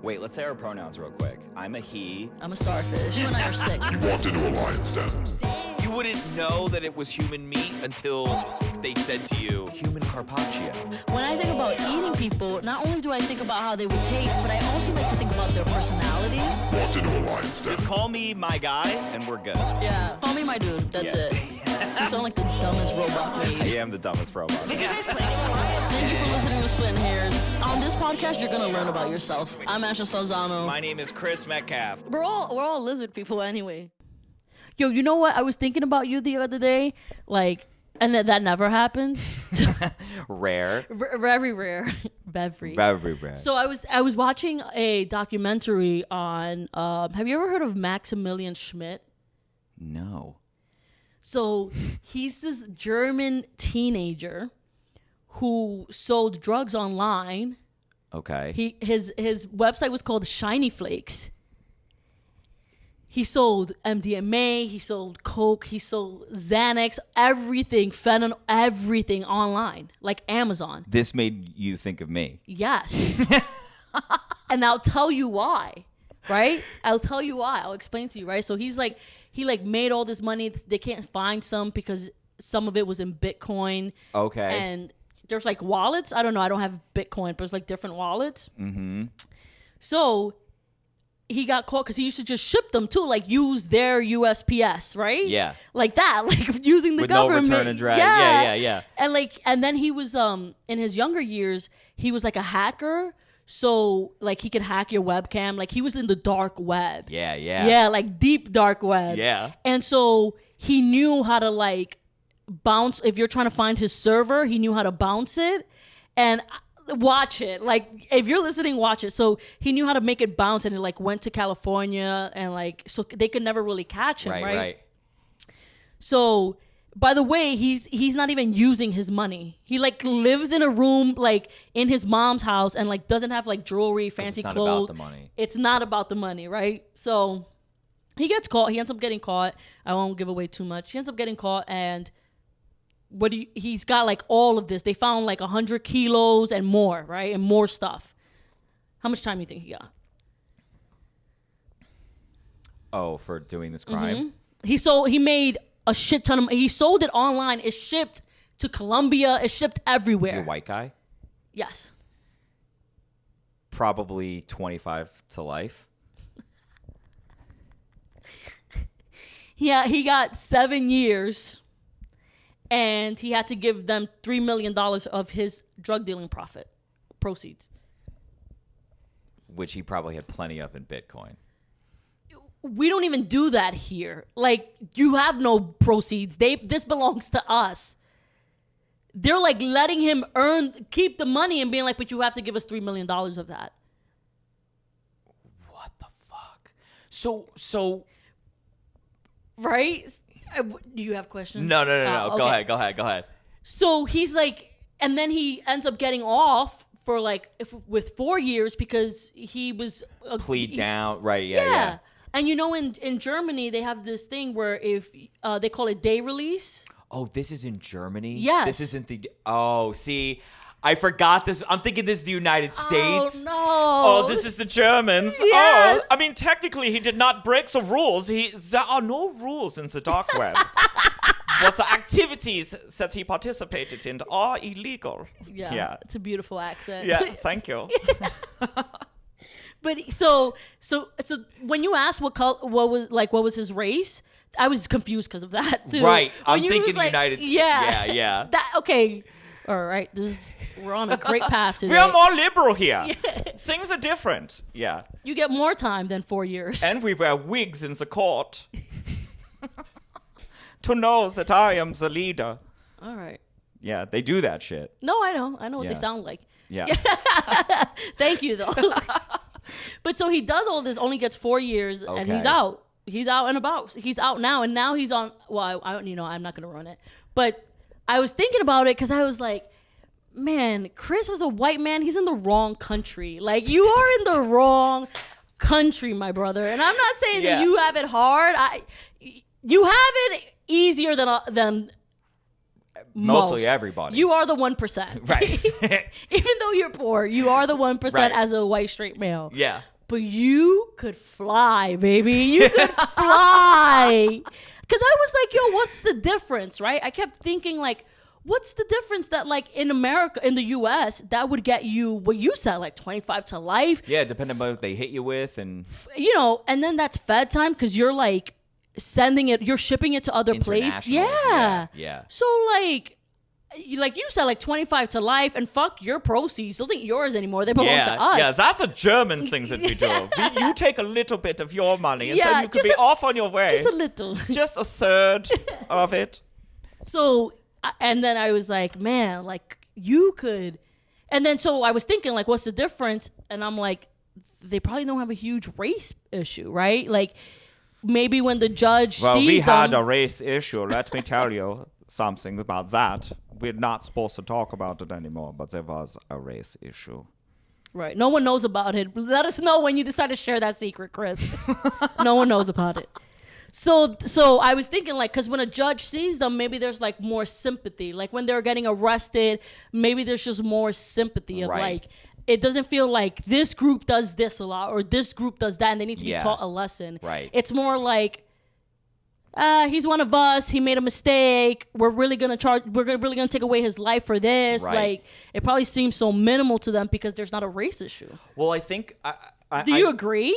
Wait, let's say our pronouns real quick. I'm a he. I'm a starfish. You and I are sick. You walked into a lion's den. You wouldn't know that it was human meat until they said to you, human carpaccio. When I think about eating people, not only do I think about how they would taste, but I also like to think about their personality. Walked into a lion's den. Just call me my guy and we're good. Yeah, call me my dude. That's it. You sound like the dumbest robot made. I am the dumbest robot. Thank you for listening to Splittin Hairs. On this podcast, you're gonna learn about yourself. I'm Ashlynn Salzano. My name is Chris Metcalf. We're all lizard people anyway. Yo, you know what? I was thinking about you the other day, and that never happens. Rare. Very rare. Very rare. So I was watching a documentary on. Have you ever heard of Maximilian Schmidt? No. So he's this German teenager who sold drugs online. Okay. His website was called Shiny Flakes. He sold MDMA, he sold coke, he sold Xanax, everything, fentanyl, everything online, like Amazon. This made you think of me. Yes. And I'll tell you why, right? I'll tell you why. I'll explain to you, right? So he made all this money. They can't find some because some of it was in Bitcoin. Okay. And there's like wallets. I don't know. I don't have Bitcoin, but it's like different wallets. Mm-hmm. So he got caught because he used to just ship them too, like use their USPS, right? Yeah. Like that, like using the with government. No return address. Yeah. And then he was in his younger years, he was like a hacker. So like he could hack your webcam. Like he was in the dark web. Yeah. Yeah, like deep dark web. Yeah. And so he knew how to like bounce. If you're trying to find his server, he knew how to bounce it and watch it. Like if you're listening, watch it. So he knew how to make it bounce, and it like went to California, and like so they could never really catch him. Right. So by the way, he's not even using his money. He like lives in a room like in his mom's house and like doesn't have like jewelry, fancy clothes. It's not clothes. about the money. It's not about the money, right? So he gets caught. He ends up getting caught. I won't give away too much. He ends up getting caught, and he's got like all of this. They found like 100 kilos and more, right? And more stuff. How much time do you think he got? Oh, for doing this crime? Mm-hmm. He made a shit ton of, he sold it online. It shipped to Colombia. It shipped everywhere. Is he a white guy? Yes. Probably 25 to life. Yeah, he got 7 years. And he had to give them $3 million of his drug dealing proceeds. Which he probably had plenty of in Bitcoin. We don't even do that here. Like, you have no proceeds. This belongs to us. They're like letting him keep the money and being like, but you have to give us $3 million of that. What the fuck? So. Right? Do you have questions? No. Okay. Go ahead. So he's like, and then he ends up getting off for like with 4 years because he was plead down, right? Yeah. And you know, in Germany they have this thing where if they call it day release. Oh, this is in Germany? Yes. This isn't the. Oh, see. I forgot this. I'm thinking this is the United States. Oh, no. Oh, this is the Germans. Yes. Oh, I mean, technically, he did not break the rules. There are no rules in the dark web. But the activities that he participated in are illegal. Yeah. It's a beautiful accent. Yeah, thank you. But so when you asked what was his race, I was confused because of that too. Right. When I'm thinking United States. Yeah. Okay. All right, we're on a great path today. We are more liberal here. Yeah. Things are different. Yeah. You get more time than 4 years. And we wear wigs in the court to know that I am the leader. All right. Yeah, they do that shit. No, I know what they sound like. Yeah. Thank you, though. But so he does all this, only gets 4 years, and he's out. He's out and about. He's out now, and now he's on. Well, I'm not gonna run it, but I was thinking about it because I was like, man, Chris is a white man. He's in the wrong country. Like, you are in the wrong country, my brother. And I'm not saying that you have it hard. You have it easier than mostly everybody. You are the 1%. Right. Even though you're poor, you are the 1% as a white straight male. Yeah. but you could fly, baby. You could fly. Because I was like, yo, what's the difference, right? I kept thinking, like, what's the difference that, like, in America, in the U.S., that would get you what you said, like 25 to life? Yeah, depending on what they hit you with. And, you know, and then that's Fed time because you're, like, you're shipping it to other places. Yeah. So, like you said, like 25 to life, and fuck your proceeds. Those ain't yours anymore. They belong to us. Yeah, that's a German thing that we do. You take a little bit of your money, and then you could be off on your way. Just a little. Just a third of it. So, and then I was like, man, like, you could. And then so I was thinking, like, what's the difference? And I'm like, they probably don't have a huge race issue, right? Like, maybe when the judge Well, sees we had them, a race issue. Let me tell you something about that. We're not supposed to talk about it anymore, but there was a race issue. Right. No one knows about it. Let us know when you decide to share that secret, Chris. No one knows about it. So I was thinking, like, because when a judge sees them, maybe there's, like, more sympathy. Like, when they're getting arrested, maybe there's just more sympathy of, like, it doesn't feel like this group does this a lot or this group does that and they need to be taught a lesson. Right. It's more like, he's one of us. He made a mistake. We're really gonna really gonna take away his life for this. Right. Like, it probably seems so minimal to them because there's not a race issue. Well, I think. Do you agree?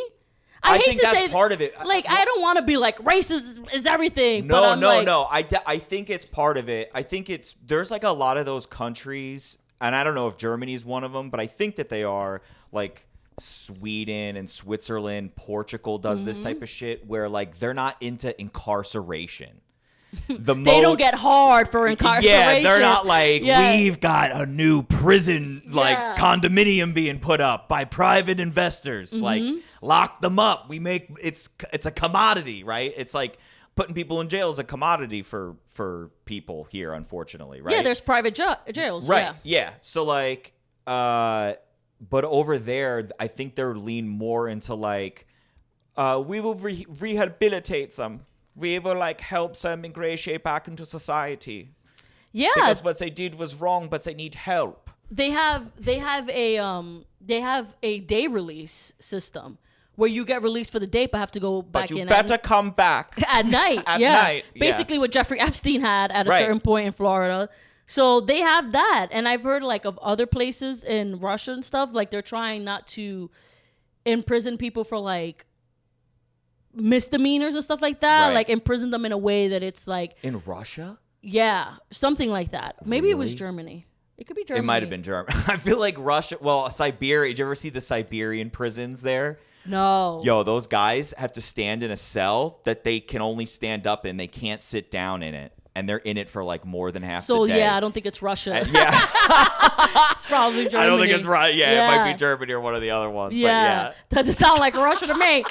I hate think to that's say part of it. Like, I don't want to be like race is everything. No, but I'm like, no. I think it's part of it. I think there's like a lot of those countries, and I don't know if Germany is one of them, but I think that they are, like Sweden and Switzerland, Portugal does this type of shit where, like, they're not into incarceration. They don't get hard for incarceration. Yeah, they're not like, we've got a new prison, like, condominium being put up by private investors. Like, lock them up. It's a commodity, right? It's like putting people in jail is a commodity for people here, unfortunately, right? Yeah, there's private jails. Right, yeah. So, like, but over there, I think they're lean more into, like, we will rehabilitate them. We will, like, help them ingratiate back into society. Yeah, because what they did was wrong, but they need help. They have a day release system where you get released for the day, but have to go back in. But you better come back at night. At night, basically what Jeffrey Epstein had at a certain point in Florida. So they have that, and I've heard, like, of other places in Russia and stuff, like, they're trying not to imprison people for, like, misdemeanors and stuff like that, like imprison them in a way that it's like in Russia. Yeah, something like that. Maybe it was Germany. It could be Germany. It might have been Germany. I feel like Russia. Well, Siberia. Did you ever see the Siberian prisons there? No. Yo, those guys have to stand in a cell that they can only stand up in. They can't sit down in it, and they're in it for, like, more than half the day. So yeah, I don't think it's Russia. It's probably Germany. I don't think it's right. Yeah, it might be Germany or one of the other ones. Yeah, but doesn't sound like Russia to me.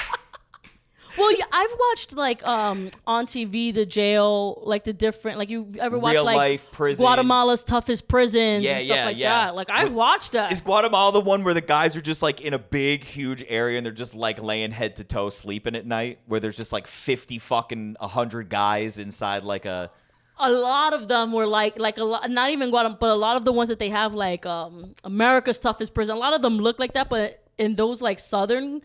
Well, yeah, I've watched, like, on TV, the jail, like, the different, like, you ever watch, real like, life prison. Guatemala's toughest prisons and stuff like that. Like, I watched that. Is Guatemala the one where the guys are just, like, in a big, huge area and they're just, like, laying head to toe sleeping at night, where there's just, like, 100 guys inside, like, a lot of them were like a lot, not even Guatemala, but a lot of the ones that they have, like, America's toughest prison, a lot of them look like that, but in those, like, southern...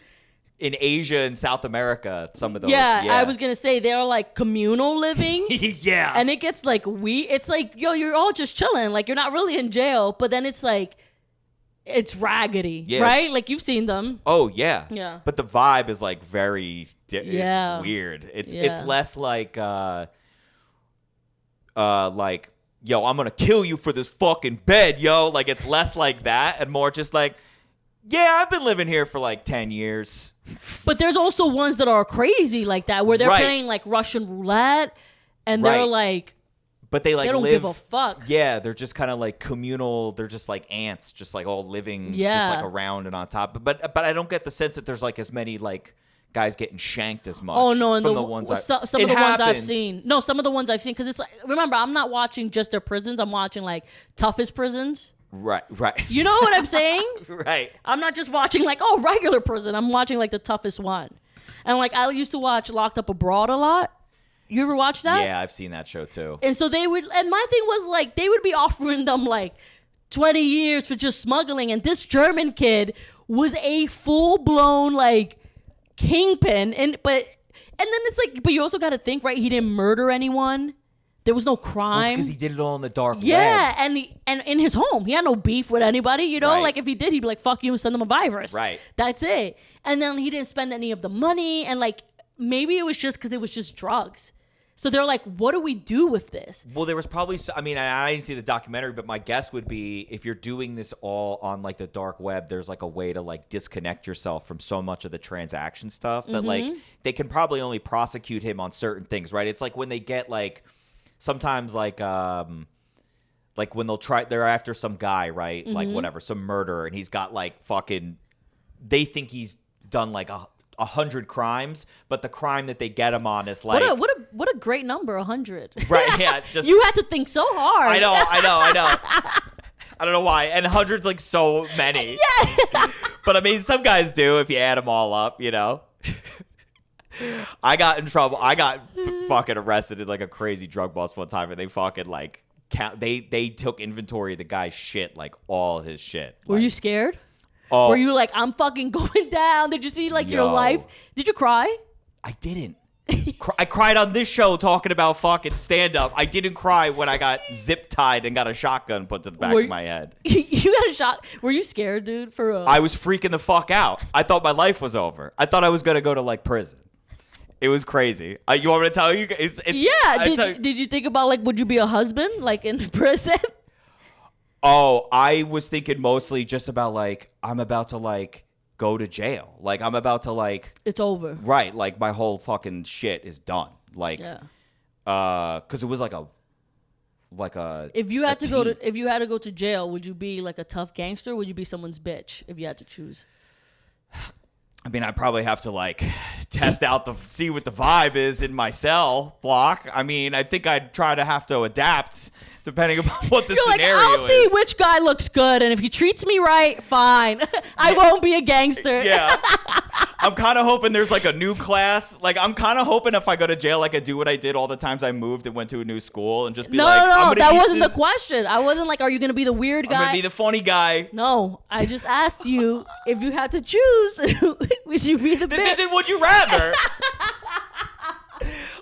In Asia and South America, some of those. Yeah, I was gonna say they're, like, communal living. Yeah. And it gets, like, it's like, yo, you're all just chilling. Like, you're not really in jail, but then it's like, it's raggedy, right? Like, you've seen them. Oh, yeah. Yeah. But the vibe is, like, very, it's weird. It's less like, yo, I'm gonna kill you for this fucking bed, yo. Like, it's less like that and more just like, yeah, I've been living here for, like, 10 years. But there's also ones that are crazy like that, where they're playing, like, Russian roulette, and they're like... But they, like, they don't give a fuck. Yeah, they're just kind of, like, communal. They're just, like, ants, just, like, all living just, like, around and on top. But I don't get the sense that there's, like, as many, like, guys getting shanked as much. Oh, no. And some of the ones I've seen. No, some of the ones I've seen. Because it's like... Remember, I'm not watching just their prisons. I'm watching, like, toughest prisons. Right. You know what I'm saying? Right. I'm not just watching, like, regular prison. I'm watching, like, the toughest one. And, like, I used to watch Locked Up Abroad a lot. You ever watch that? Yeah, I've seen that show too. And so they would, and my thing was, like, they would be offering them, like, 20 years for just smuggling. And this German kid was a full-blown like kingpin, and then it's like, but you also got to think, right? He didn't murder anyone. There was no crime because he did it all in the dark web. Yeah, and in his home, he had no beef with anybody. You know, Right. like if he did, he'd be like, "Fuck you," and send them a virus. Right. That's it. And then he didn't spend any of the money, and like maybe it was just because it was just drugs. So they're like, what do we do with this? Well, there was probably, I mean, I didn't see the documentary, but my guess would be if you're doing this all on like the dark web, there's like a way to like disconnect yourself from so much of the transaction stuff that like they can probably only prosecute him on certain things, right? It's like when they get like sometimes like when they're after some guy, right? Like whatever, some murderer, and he's got like fucking, they think he's done like 100 crimes, but the crime that they get him on is like what a great number, 100. Right? Yeah, just you had to think so hard. I know. I don't know why, and 100's like so many. Yeah. But I mean, some guys do if you add them all up, you know. I got in trouble. I got fucking arrested in like a crazy drug bust one time, and they fucking like they took inventory of the guy's shit, like all his shit. Were you scared? Oh, Were you like, I'm fucking going down? Did you see like your life? Did you cry? I didn't. I cried on this show talking about fucking stand-up. I didn't cry when I got zip-tied and got a shotgun put to the back of my head. You got a shot. Were you scared, dude? For real? I was freaking the fuck out. I thought my life was over. I thought I was going to go to like prison. It was crazy. You want me to tell you? Did you think about like, would you be a husband like in prison? Oh, I was thinking mostly just about like, I'm about to like go to jail. Like I'm about to like. It's over. Right. Like my whole fucking shit is done. Like, cause it was like a. If you had to go to jail, would you be like a tough gangster? Or would you be someone's bitch if you had to choose? I mean, I'd probably have to like see what the vibe is in my cell block. I mean, I think I'd try to have to adapt depending upon what the scenario is. I'll see which guy looks good, and if he treats me right, fine. I won't be a gangster. Yeah. I'm kind of hoping there's like a new class. Like, I'm kind of hoping if I go to jail, like I do what I did all the times I moved and went to a new school and just be no, that wasn't the question. I wasn't like, are you going to be the weird guy? I'm going to be the funny guy. No, I just asked you if you had to choose, would you be the bitch? This isn't Would You Rather.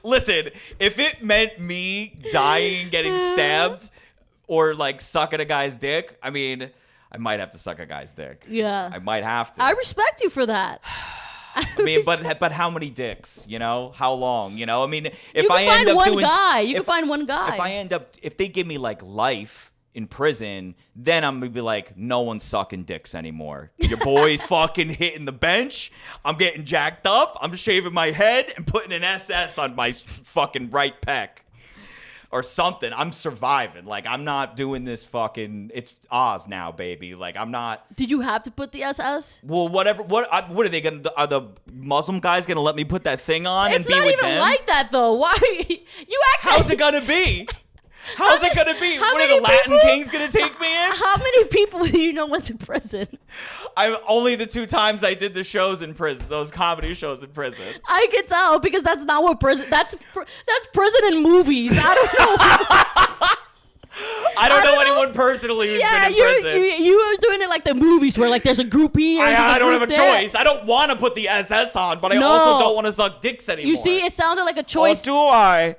Listen, if it meant me dying, getting stabbed, or like sucking a guy's dick, I mean, I might have to suck a guy's dick. Yeah. I might have to. I respect you for that. I mean, but how many dicks? You know, how long? You know, I mean, if I end up one doing, guy, you can find one guy. If they give me like life in prison, then I'm gonna be like, no one's sucking dicks anymore. Your boy's fucking hitting the bench. I'm getting jacked up. I'm shaving my head and putting an SS on my fucking right pec. Or something. I'm surviving. Like, I'm not doing this fucking. It's Oz now, baby. Like, I'm not. Did you have to put the SS? Well, whatever. What are they gonna? Are the Muslim guys gonna let me put that thing on and be with them? It's not even like that, though. Why? You act. How's it gonna be? How's it gonna be? What are the Latin kings gonna take me in? How many people do you know went to prison? I'm only the 2 times I did the shows in prison, those comedy shows in prison. I can tell because that's not what prison. That's prison in movies. I don't know. I don't know anyone personally who's been in prison. You are doing it like the movies where like there's a group here. I don't have a choice. I don't want to put the SS on, but I also don't want to suck dicks anymore. You see, it sounded like a choice. Or do I?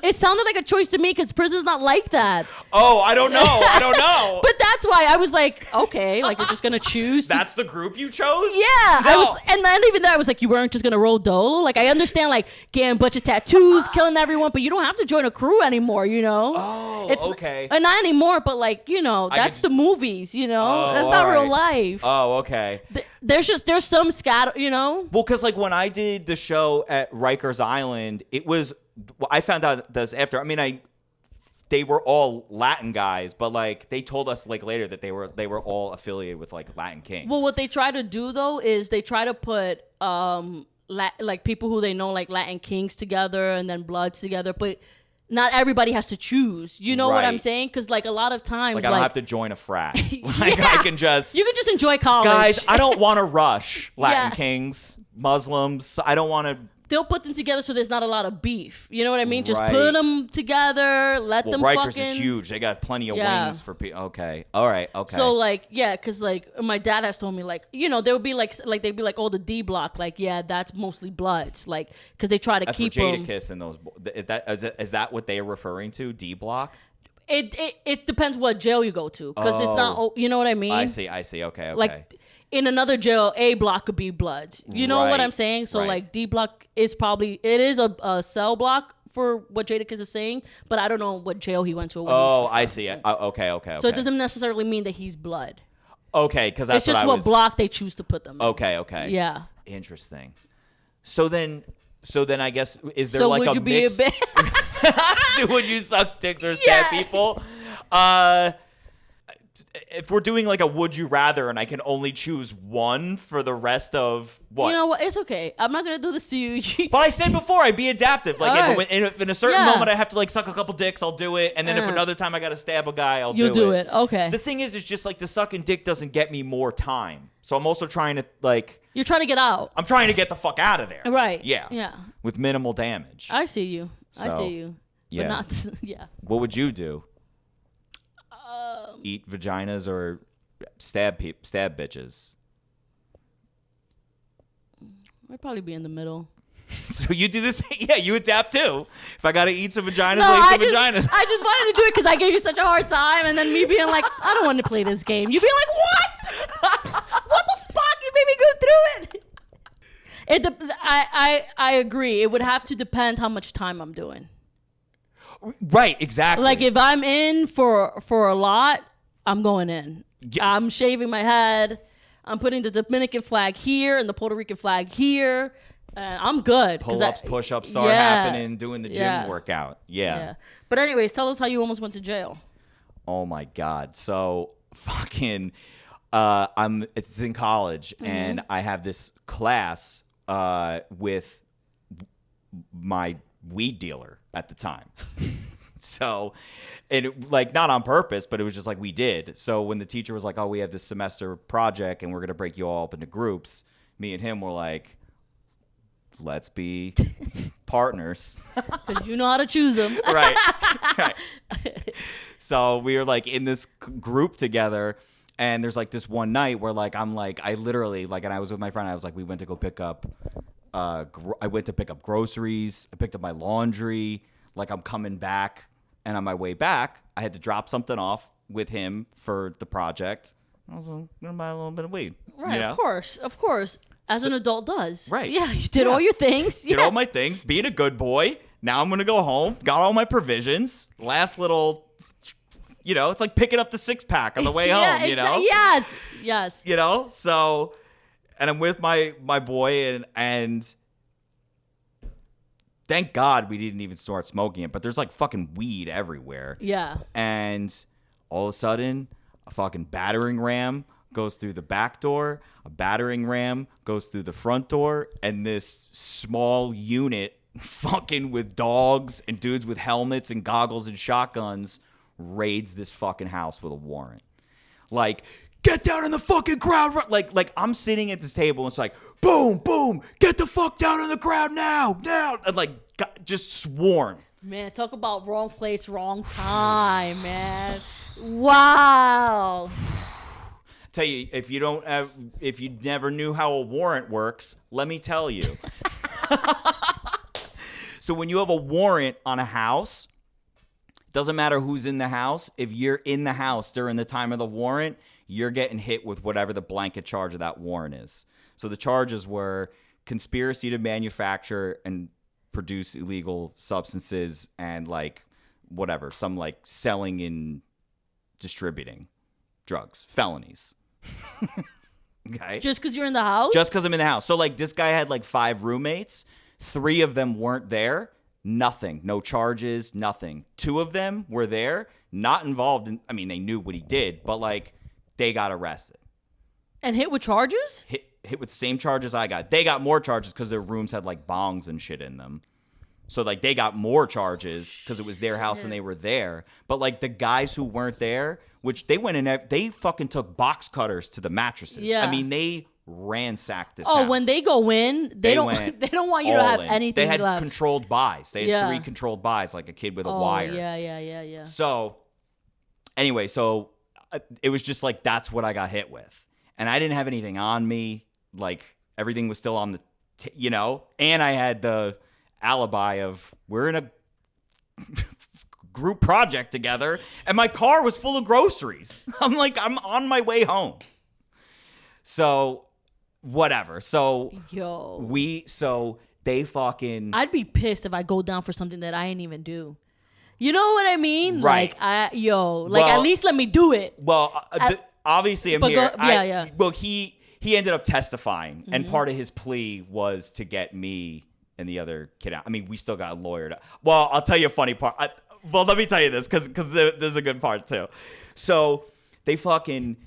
It sounded like a choice to me because prison's not like that. Oh, I don't know. But that's why I was like, okay, like you're just gonna choose. That's the group you chose? Yeah, No. and then even there, I was like, you weren't just gonna roll dolo. Like I understand, like getting a bunch of tattoos, killing everyone, but you don't have to join a crew anymore. You know? Oh, okay. And not anymore, but like that's the movies. You know, that's not real life. Oh, okay. There's some scatter. You know. Well, because like when I did the show at Rikers Island, it was. I found out this after. I mean, they were all Latin guys, but like they told us like later that they were all affiliated with like Latin Kings. Well, what they try to do though is they try to put like people who they know like Latin Kings together and then Bloods together, but not everybody has to choose. You know what I'm saying? Because like a lot of times, like I don't have to join a frat. Like I can just you can just enjoy college. Guys, I don't want to rush Latin Kings, Muslims. I don't want to. they'll put them together so there's not a lot of beef. You know what I mean? Just Right. put them together, let them Rikers fucking. is huge. They got plenty of Yeah. wings for people. Okay. All right. Okay. So like, yeah, because like my dad has told me like, you know, there would be like they'd be like, oh, the D block, like, yeah, that's mostly Bloods, like, because they try to that's keep for them. Jadakiss and those. Is that what they're referring to? D block. It depends what jail you go to, because it's not, you know what I mean? I see. Okay. Like in another jail, A block could be Bloods. You know what I'm saying? So like D block is probably, it is a cell block for what Jadakiss is saying, but I don't know what jail he went to. Or what Oh, I see. Okay. So it doesn't necessarily mean that he's Blood. Okay, because that's it's just what block they choose to put them in. Okay. Yeah. Interesting. So then I guess, is there So like would a you mix? be a So would you suck dicks or stab people? If we're doing like a would you rather and I can only choose one for the rest of what? You know what? It's okay. I'm not gonna do this to you. But I said before I'd be adaptive. Like if in a certain Yeah. moment I have to like suck a couple dicks, I'll do it. And then if another time I got to stab a guy, I'll You'll do it. Okay. The thing is, it's just like the sucking dick doesn't get me more time. So I'm also trying to like. You're trying to get out. I'm trying to get the fuck out of there. Right. Yeah. Yeah. With minimal damage. I see you. I So, see you. yeah. But not. Yeah. What would you do? Eat vaginas or stab bitches? I'd probably be in the middle. So you do this? Yeah, you adapt too. If I gotta eat some vaginas, No, I'll eat some vaginas. I just wanted to do it because I gave you such a hard time, and then me being like, I don't want to play this game. You being like, what? What the fuck? You made me go through it. I agree. It would have to depend how much time I'm doing. Right, exactly. Like if I'm in for a lot, I'm going in. Yeah. I'm shaving my head. I'm putting the Dominican flag here and the Puerto Rican flag here. I'm good. Pull-ups, push-ups start happening, doing the gym workout. Yeah. But anyways, tell us how you almost went to jail. Oh my God. So fucking it's in college and I have this class with my weed dealer at the time. So, and it, like not on purpose, but it was just like we did. So when the teacher was like, "Oh, we have this semester project and we're going to break you all up into groups." Me and him were like, "Let's be partners." Because you know how to choose them. right. So we were like in this group together, and there's like this one night where like I literally like, and I was with my friend. I was like, we went to go pick up. I went to pick up groceries. I picked up my laundry. Like I'm coming back, and on my way back, I had to drop something off with him for the project. I was like, gonna buy a little bit of weed. Right. You know? Of course. As an adult does. Right. Yeah. You did all your things. Did all my things. Being a good boy. Now I'm gonna go home. Got all my provisions. Last little. You know, it's like picking up the 6-pack on the way home, you know? Yes. You know? So, and I'm with my boy, and thank God we didn't even start smoking it, but there's like fucking weed everywhere. Yeah. And all of a sudden, a fucking battering ram goes through the back door, a battering ram goes through the front door, and this small unit fucking with dogs and dudes with helmets and goggles and shotguns raids this fucking house with a warrant. Like, get down in the fucking crowd. Like I'm sitting at this table and it's like, boom, boom, get the fuck down in the crowd now. And like, just sworn. Man, talk about wrong place, wrong time, man. Wow. Tell you, if you never knew how a warrant works, let me tell you. So when you have a warrant on a house, doesn't matter who's in the house. If you're in the house during the time of the warrant, you're getting hit with whatever the blanket charge of that warrant is. So the charges were conspiracy to manufacture and produce illegal substances and like whatever, some like selling and distributing drugs, felonies. Okay. Just because you're in the house? Just because I'm in the house. So like this guy had like 5 roommates. 3 of them weren't there. Nothing. No charges, nothing. 2 of them were there, not involved in, I mean, they knew what he did, but like they got arrested. And hit with charges? Hit with the same charges I got. They got more charges because their rooms had like bongs and shit in them. So like they got more charges because it was their house and they were there. But like the guys who weren't there, which they went in, they fucking took box cutters to the mattresses. Yeah. I mean, they ransacked this Oh, house. when they go in, they don't want you to have anything They had left. controlled buys. They had 3 controlled buys, like a kid with a wire. Yeah. So, anyway, it was just like, that's what I got hit with. And I didn't have anything on me. Like, everything was still on the, and I had the alibi of we're in a group project together, and my car was full of groceries. I'm on my way home. So, whatever. So, they fucking... I'd be pissed if I go down for something that I ain't even do. You know what I mean? Right. At least let me do it. Well, obviously I'm here. Yeah. Well, he ended up testifying, and part of his plea was to get me and the other kid out. I mean, we still got lawyered. Well, I'll tell you a funny part. Let me tell you this, because there's a good part too. So they're like, get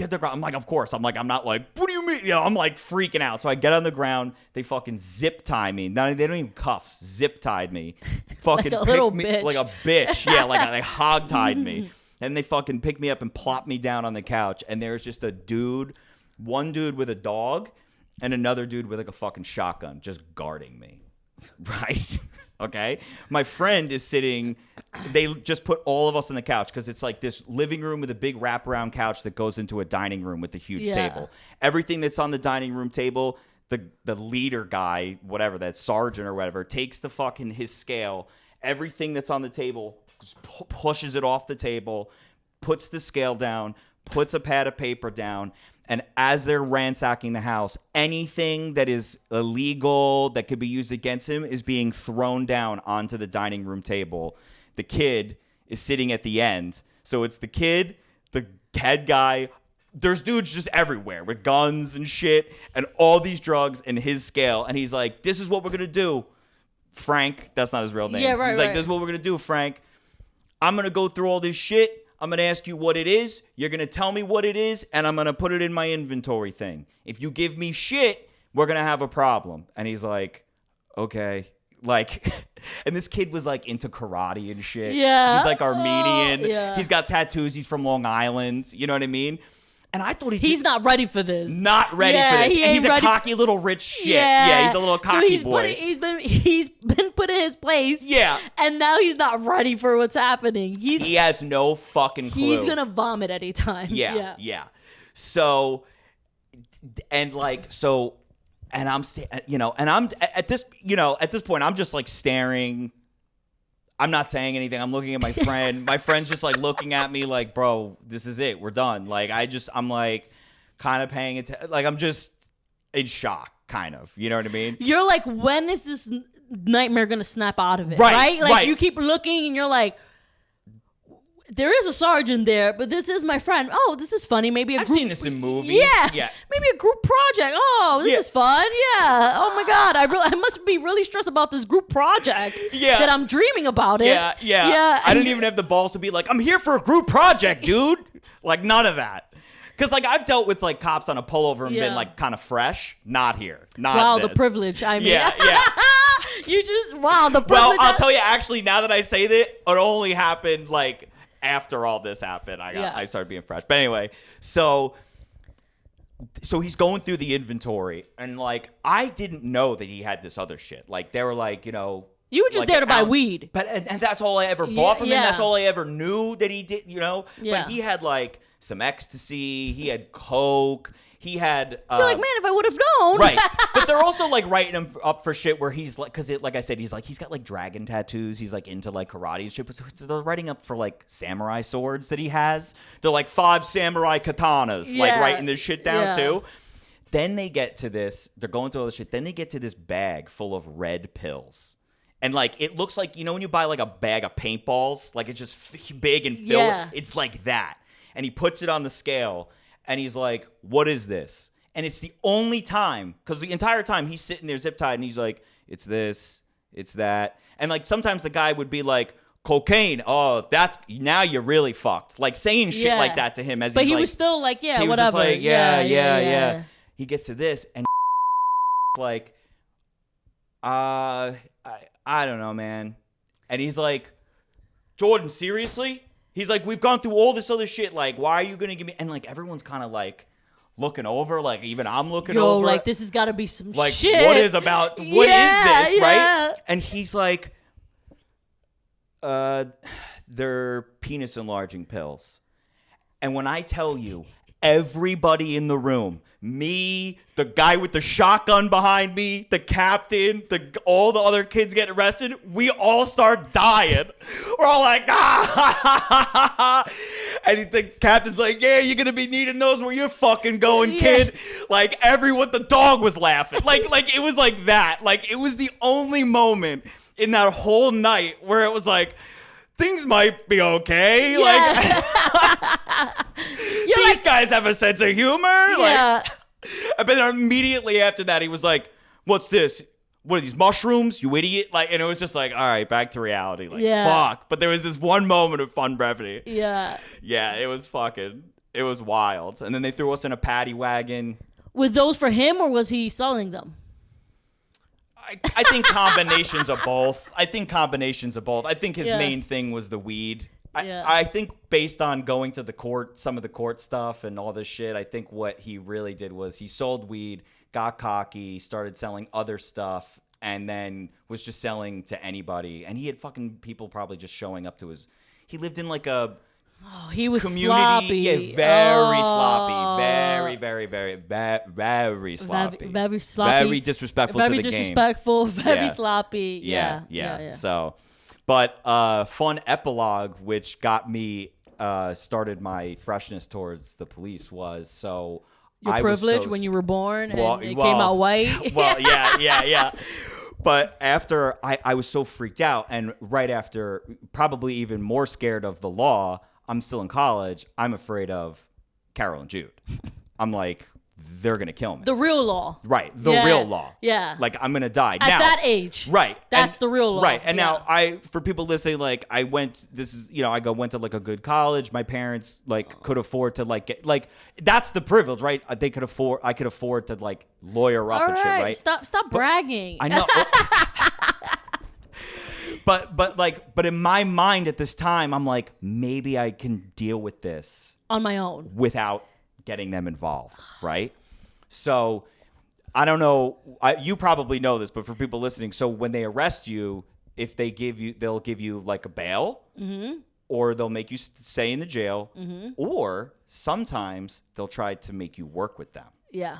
the ground. I'm like, of course. I'm like, I'm not like, what do you mean? I'm like freaking out. So I get on the ground. They fucking zip tie me. Now they don't even cuffs. Zip tied me. Fucking like a little me bitch. like a bitch. Yeah, like they hog tied me. And they fucking picked me up and plopped me down on the couch. And there's just one dude with a dog, and another dude with like a fucking shotgun just guarding me. Right? Okay? My friend is sitting, they just put all of us on the couch because it's like this living room with a big wraparound couch that goes into a dining room with a huge table. Everything that's on the dining room table, the leader guy, whatever, that sergeant or whatever, takes the fucking his scale, everything that's on the table, just pushes it off the table, puts the scale down, puts a pad of paper down, and as they're ransacking the house, anything that is illegal that could be used against him is being thrown down onto the dining room table. The kid is sitting at the end. So it's the kid, the head guy. There's dudes just everywhere with guns and shit and all these drugs and his scale. And he's like, this is what we're going to do, Frank. That's not his real name. Yeah, right, he's like, this is what we're going to do, Frank. I'm going to go through all this shit. I'm going to ask you what it is. You're going to tell me what it is, and I'm going to put it in my inventory thing. If you give me shit, we're going to have a problem. And he's like, okay. Like, and this kid was like into karate and shit. Yeah. He's like Armenian. Yeah. He's got tattoos. He's from Long Island. You know what I mean? And I thought he's not ready for this. Not ready for this. He's a cocky little rich shit. Yeah, he's a little cocky boy. He's been put in his place. Yeah. And now he's not ready for what's happening. He has no fucking clue. He's going to vomit any time. Yeah. So, and I'm, and I'm at this point, I'm just like staring. I'm not saying anything. I'm looking at my friend. My friend's just like looking at me like, bro, this is it. We're done. Like, I'm like kind of paying attention. Like, I'm just in shock, kind of. You know what I mean? You're like, when is this nightmare going to snap out of it? Right? Like, you keep looking and you're like, there is a sergeant there, but this is my friend. Oh, this is funny. Maybe I've seen this in movies. Yeah. Maybe a group project. Oh, this is fun. Yeah. Oh my God. I must be really stressed about this group project. Yeah. That I'm dreaming about it. Yeah. I didn't even have the balls to be like, I'm here for a group project, dude. Like, none of that. Because, like, I've dealt with, like, cops on a pullover and been, like, kind of fresh. Not here. Not this. The privilege. I mean. Yeah. You just, the privilege. Well, I'll tell you, actually, now that I say that, it only happened, like, after all this happened, I started being fresh. But anyway, so he's going through the inventory, and like I didn't know that he had this other shit. Like they were like, you were just like there to buy weed. But and that's all I ever bought from him. That's all I ever knew that he did. Yeah. But he had like some ecstasy. He had coke. He had. You're like, man, if I would have known. Right. But they're also like writing him up for shit where he's like, because like I said, he's got like dragon tattoos. He's like into like karate and shit. So they're writing up for like samurai swords that he has. They're like 5 samurai katanas, like writing this shit down too. Then they get to this. They're going through all this shit. Then they get to this bag full of red pills. And like it looks like, when you buy like a bag of paintballs, like it's just big and filled. Yeah. It's like that. And he puts it on the scale. And he's like, what is this? And it's the only time, because the entire time he's sitting there zip tied and he's like, it's this, it's that. And like sometimes the guy would be like, cocaine. Oh, now you're really fucked. Like saying shit like that to him as but he's he was still like, he whatever. Was just like, yeah. He gets to this and like, I don't know, man. And he's like, Jordan, seriously? He's like, we've gone through all this other shit. Like, why are you going to give me... And, like, everyone's kind of, like, looking over, like even I'm looking Yo, over. like this has got to be some like, shit. what is this, yeah. right? And he's like, they're penis enlarging pills. And when I tell you, everybody in the room, me, the guy with the shotgun behind me, the captain, all the other kids getting arrested, we all start dying. We're all like, ah. And the captain's like, yeah, you're going to be needing those where you're fucking going, kid. Like, the dog was laughing. Like it was like that. Like, it was the only moment in that whole night where it was like, things might be okay. Yeah. Like, these guys have a sense of humor. Yeah. But then immediately after that, he was like, what's this? What are these, mushrooms? You idiot. Like, and it was just like, all right, back to reality. Like, fuck. But there was this one moment of fun brevity. Yeah. Yeah, it was wild. And then they threw us in a paddy wagon. Were those for him or was he selling them? I think combinations of both. I think his main thing was the weed. I think based on going to the court, some of the court stuff and all this shit, I think what he really did was he sold weed, got cocky, started selling other stuff, and then was just selling to anybody. And he had fucking people probably just showing up to his... He lived in like a... Oh, he was community. sloppy. Yeah, very sloppy. Very, very, very, very sloppy. Very sloppy. Very disrespectful to the game. Very disrespectful. Very sloppy. Yeah. So, but fun epilogue, which got me started my freshness towards the police was so. Your privilege when you were born and it came out white. Well, yeah. But after I was so freaked out, and right after, probably even more scared of the law, I'm still in college. I'm afraid of Carol and Jude. I'm like, they're going to kill me. The real law. Right. The real law. Yeah. Like, I'm going to die. At that age. Right. That's the real law. Right. And now for people listening, like I went to like a good college. My parents like could afford to like get like, that's the privilege, right? I could afford to like lawyer up and shit, right? Stop bragging. I know. But in my mind at this time, I'm like, maybe I can deal with this on my own without getting them involved, right? So I don't know. You probably know this, but for people listening, so when they arrest you, if they'll give you like a bail, or they'll make you stay in the jail, or sometimes they'll try to make you work with them. Yeah.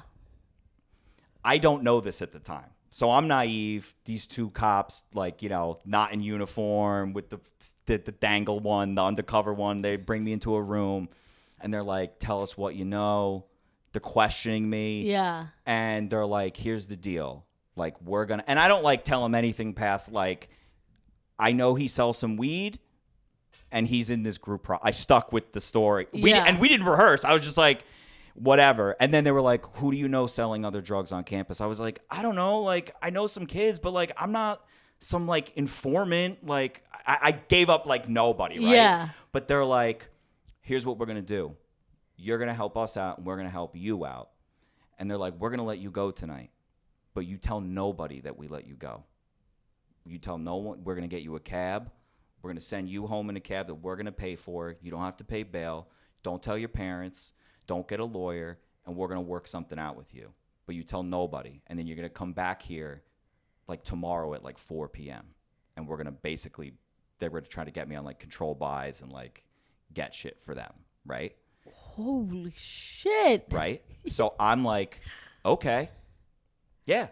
I don't know this at the time. So I'm naive. These two cops, like, not in uniform with the dangle one, the undercover one, they bring me into a room and they're like, tell us what you know. They're questioning me. Yeah. And they're like, here's the deal. Like, and I don't like tell them anything past like, I know he sells some weed and he's in this group. I stuck with the story. We didn't rehearse. I was just like, whatever. And then they were like, who do you know selling other drugs on campus? I was like, I don't know. Like, I know some kids, but like, I'm not some like informant. Like, I gave up like nobody, right? Yeah. But they're like, here's what we're going to do. You're going to help us out and we're going to help you out. And they're like, we're going to let you go tonight, but you tell nobody that we let you go. You tell no one. We're going to get you a cab. We're going to send you home in a cab that we're going to pay for. You don't have to pay bail. Don't tell your parents. Don't get a lawyer, and we're going to work something out with you. But you tell nobody, and then you're going to come back here like tomorrow at like 4 p.m. And we're going to they're going to try to get me on like control buys and like get shit for them, right? Holy shit. Right? So I'm like, okay, yeah,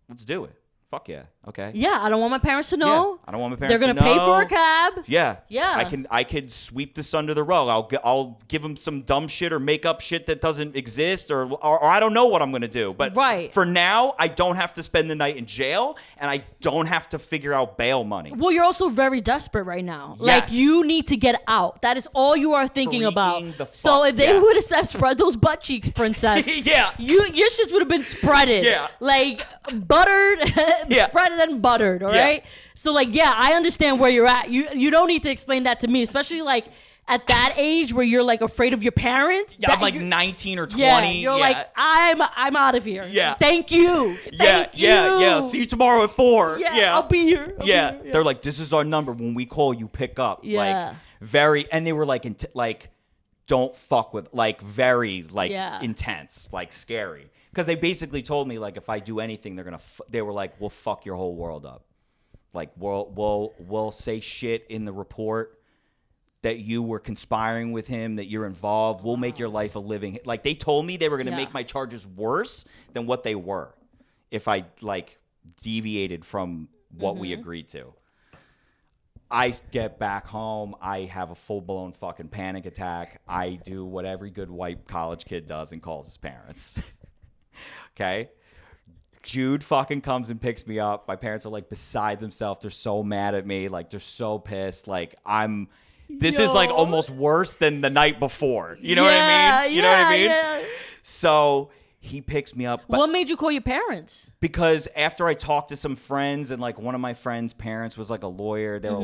let's do it. Fuck yeah. Okay. Yeah, I don't want my parents to know. Yeah, I don't want my parents to know. They're going to pay for a cab. Yeah. Yeah. I could sweep this under the rug. I'll give them some dumb shit or make up shit that doesn't exist or I don't know what I'm going to do. But for now, I don't have to spend the night in jail and I don't have to figure out bail money. Well, you're also very desperate right now. Yes. Like, you need to get out. That is all you are thinking about. So if they would have said, spread those butt cheeks, princess. Yeah. Your shit would have been spreaded. Yeah. Like, buttered. Spreaded and buttered, all right? So, like, yeah, I understand where you're at. You don't need to explain that to me, especially, like, at that age where you're, like, afraid of your parents. Yeah, I'm, like, 19 or 20. Yeah, you're like, I'm out of here. Yeah. Thank you. Yeah. See you tomorrow at 4. Yeah. I'll be here. Yeah. They're like, this is our number. When we call, you pick up. Yeah. Like, and they were, like, don't fuck with, like, very, like, intense, like, scary. Because they basically told me, like, if I do anything, they were like, we'll fuck your whole world up. Like, we'll say shit in the report that you were conspiring with him, that you're involved. We'll make your life a living. Like, they told me they were going to make my charges worse than what they were if I, like, deviated from what we agreed to. I get back home. I have a full-blown fucking panic attack. I do what every good white college kid does and calls his parents. Okay? Jude fucking comes and picks me up. My parents are, like, beside themselves. They're so mad at me. Like, they're so pissed. Like, This is, like, almost worse than the night before. You know what I mean? You know what I mean? Yeah. So he picks me up. What made you call your parents? Because after I talked to some friends, and, like, one of my friends' parents was, like, a lawyer. They were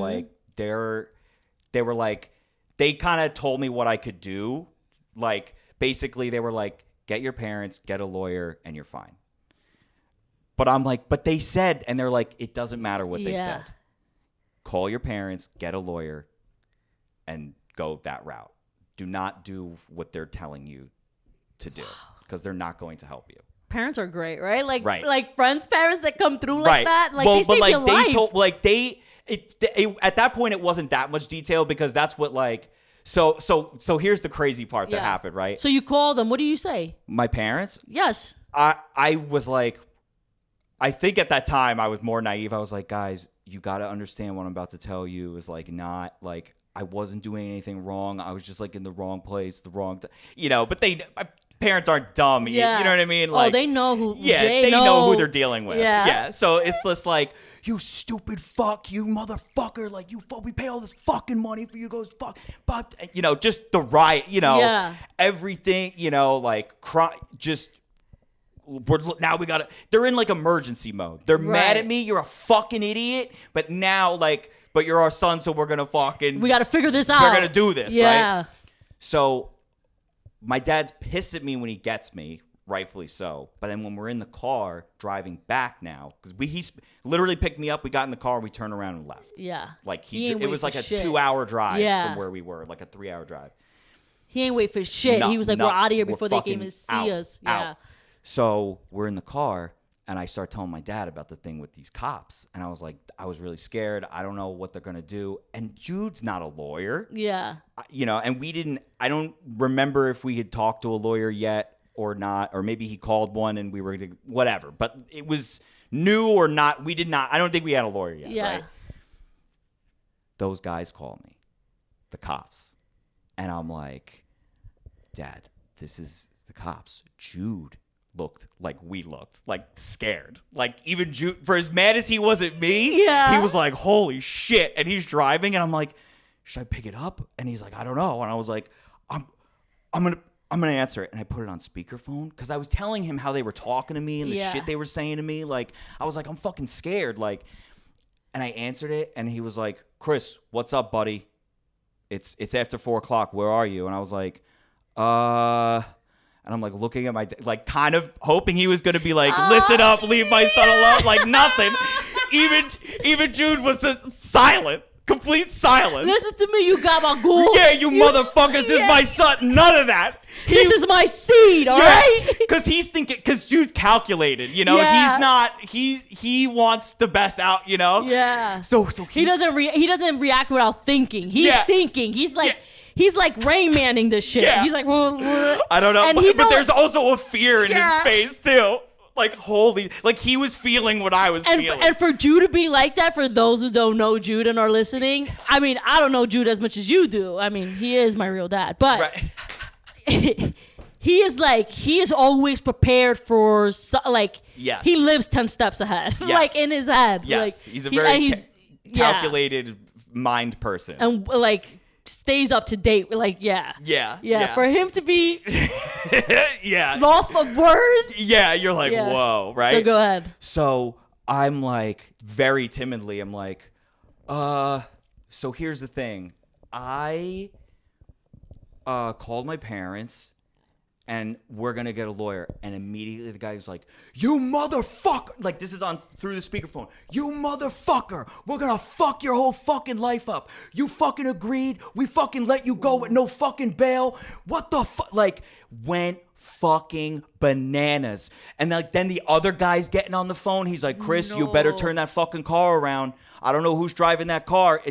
like, they kind of told me what I could do. Like, basically, they were like, get your parents, get a lawyer, and you're fine. But I'm like, but they said, and they're like, it doesn't matter what they said. Call your parents, get a lawyer, and go that route. Do not do what they're telling you to do, because they're not going to help you. Parents are great, right? Like friends' parents that come through like that. Like, well, they save your life. Told, like, at that point, it wasn't that much detail, because that's what, like, so here's the crazy part that happened, right? So you call them. What do you say? My parents? Yes. I was like, I think at that time I was more naive. I was like, guys, you got to understand what I'm about to tell you is, like, not, like, I wasn't doing anything wrong. I was just, like, in the wrong place, the wrong, but my parents aren't dumb. Yeah. You know what I mean? Like, they know who. Yeah, they know who they're dealing with. Yeah. So it's just like, you stupid fuck, you motherfucker. Like, we pay all this fucking money for you to go fuck. But, just the riot, everything, like, they're in, like, emergency mode. They're mad at me. You're a fucking idiot. But now, like, but you're our son, so we're going to fucking... We got to figure this out. We're going to do this, right? So my dad's pissed at me when he gets me, rightfully so. But then when we're in the car driving back now, because he's literally picked me up, we got in the car, and we turned around and left. Yeah. Like, it was like a 2-hour drive from where we were, like a 3-hour drive. He ain't wait for shit. He was like, we're out of here before they came and see us. Yeah. So we're in the car, and I start telling my dad about the thing with these cops. And I was like, I was really scared. I don't know what they're going to do. And Jude's not a lawyer. Yeah. And I don't remember if we had talked to a lawyer yet or not, or maybe he called one and we were going to, whatever. But it was new or not. I don't think we had a lawyer yet, right? Those guys call me, the cops. And I'm like, Dad, this is the cops. Jude looked like we looked, like, scared. Like, even Jude, for as mad as he was at me, he was like, holy shit. And he's driving, and I'm like, should I pick it up? And he's like, I don't know. And I was like, I'm gonna answer it. And I put it on speakerphone, because I was telling him how they were talking to me and the shit they were saying to me. Like, I was like, I'm fucking scared. Like, and I answered it, and he was like, Chris, what's up, buddy? It's after 4:00. Where are you? And I was like, and I'm, like, looking at my, like, kind of hoping he was going to be like, listen up, leave my son alone. Like, nothing. Even Jude was silent. Complete silence. Listen to me, you gabagool. Yeah, you motherfuckers. This is my son. None of that. This is my seed, all right? Because Jude's calculated, He's not, he wants the best out, Yeah. So he doesn't react without thinking. He's thinking. He's like... Yeah. He's like Rain Manning this shit. Yeah. He's like, I don't know. But there's also a fear in his face, too. Like, holy, like, he was feeling what I was feeling. And for Jude to be like that, for those who don't know Jude and are listening, I mean, I don't know Jude as much as you do. I mean, he is my real dad. But he is always prepared for, he lives 10 steps ahead. Yes. Like, in his head. Yes. Like, he's a very calculated mind person. And, like... stays up to date. Like, yeah. For him to be lost for words. Yeah, you're like, whoa, right? So go ahead. So I'm like, very timidly, I'm like, so here's the thing. I called my parents, and we're going to get a lawyer. And immediately the guy was like, you motherfucker. Like, this is on through the speakerphone. You motherfucker. We're going to fuck your whole fucking life up. You fucking agreed. We fucking let you go with no fucking bail. What the fuck? Like, went fucking bananas. And like, then the other guy's getting on the phone. He's like, Chris, you better turn that fucking car around. I don't know who's driving that car.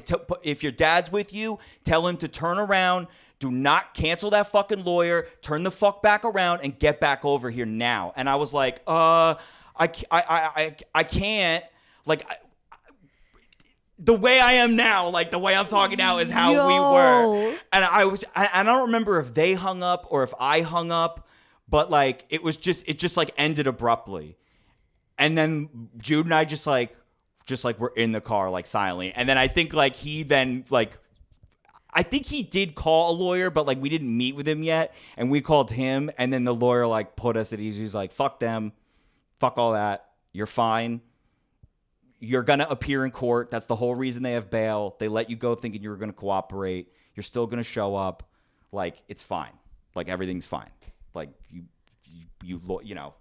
If your dad's with you, tell him to turn around. Do not cancel that fucking lawyer. Turn the fuck back around and get back over here now. And I was like, I can't. Like, the way I am now, like the way I'm talking now is how we were. And I don't remember if they hung up or if I hung up, but like it just like ended abruptly. And then Jude and I just like we're in the car like silently. And then I think like I think he did call a lawyer, but like we didn't meet with him yet, and we called him, and then the lawyer like put us at ease. He's like, fuck them, fuck all that. You're fine. You're gonna appear in court. That's the whole reason they have bail. They let you go thinking you were gonna cooperate. You're still gonna show up. Like, it's fine. Like, everything's fine. Like, you know,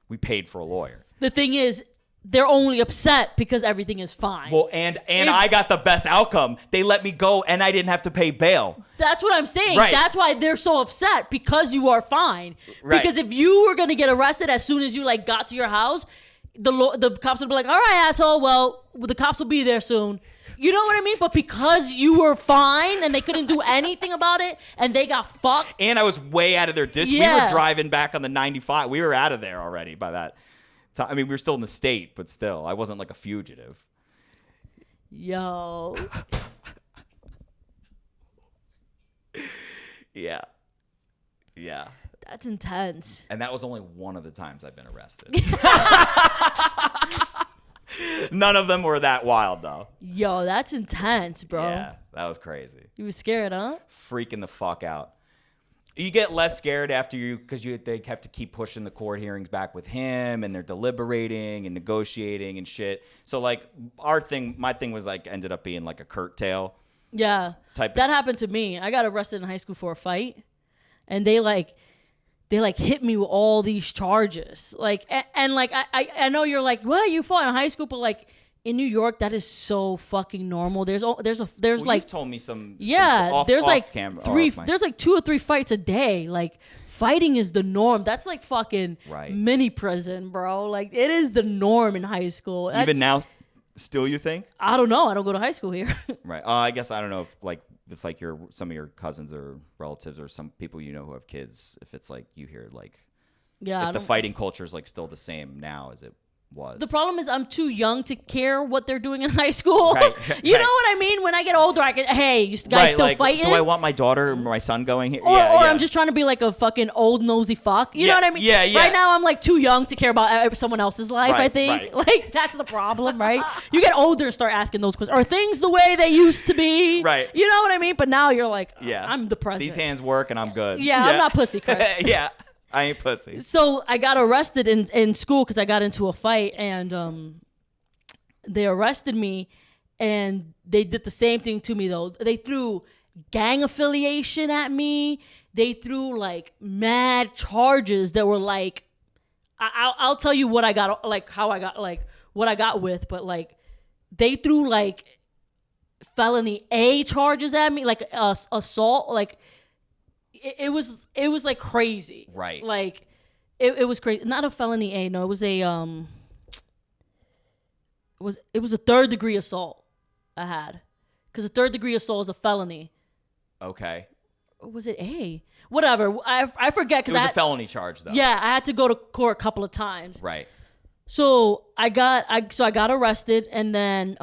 we paid for a lawyer. The thing is, they're only upset because everything is fine. Well, and I got the best outcome. They let me go, and I didn't have to pay bail. That's what I'm saying. Right. That's why they're so upset, because you are fine. Right. Because if you were going to get arrested as soon as you like got to your house, the cops would be like, all right, asshole, well, the cops will be there soon. You know what I mean? But because you were fine and they couldn't do anything about it and they got fucked. And I was way out of their distance. Yeah. We were driving back on the 95. We were out of there already by that. I mean, we were still in the state, but still, I wasn't like a fugitive. Yo. Yeah. That's intense. And that was only one of the times I've been arrested. None of them were that wild, though. Yo, that's intense, bro. Yeah, that was crazy. You were scared, huh? Freaking the fuck out. You get less scared after because they have to keep pushing the court hearings back with him, and they're deliberating and negotiating and shit. So like my thing was like ended up being like a curtail. Yeah, that happened to me. I got arrested in high school for a fight, and they hit me with all these charges. Like and like I know you're like, what, you fought in high school, but like in New York, that is so fucking normal. There's like, you've told me some there's like three. There's like 2 or 3 fights a day. Like, fighting is the norm. That's like fucking mini prison, bro. Like, it is the norm in high school. Even now, still, you think? I don't know. I don't go to high school here. Right. I guess I don't know if like with like some of your cousins or relatives or some people you know who have kids, if it's like you hear like if the fighting culture is like still the same now as it was. The problem is I'm too young to care what they're doing in high school. Right. You know what I mean? When I get older, I can, hey, you guys still like, fighting? Do I want my daughter or my son going here? Or I'm just trying to be like a fucking old nosy fuck. You know what I mean? Yeah. Right now, I'm like too young to care about someone else's life, I think. Like, that's the problem, right? You get older and start asking those questions. Are things the way they used to be? Right. You know what I mean? But now you're like, I'm the president. These hands work and I'm good. Yeah, I'm not pussy, Chris. Yeah. I ain't pussy. So I got arrested in school because I got into a fight, and they arrested me, and they did the same thing to me, though. They threw gang affiliation at me. They threw like mad charges that were like, I'll tell you what I got, like how I got, like what I got with, but like they threw like felony A charges at me, like assault, like. It was like crazy, right? Like it was crazy. Not a felony A, no. It was a it was a 3rd degree assault I had, because a 3rd degree assault is a felony. Okay. Or was it A? Whatever. I forget, because it was a felony charge though. Yeah, I had to go to court a couple of times. Right. So I got arrested, and then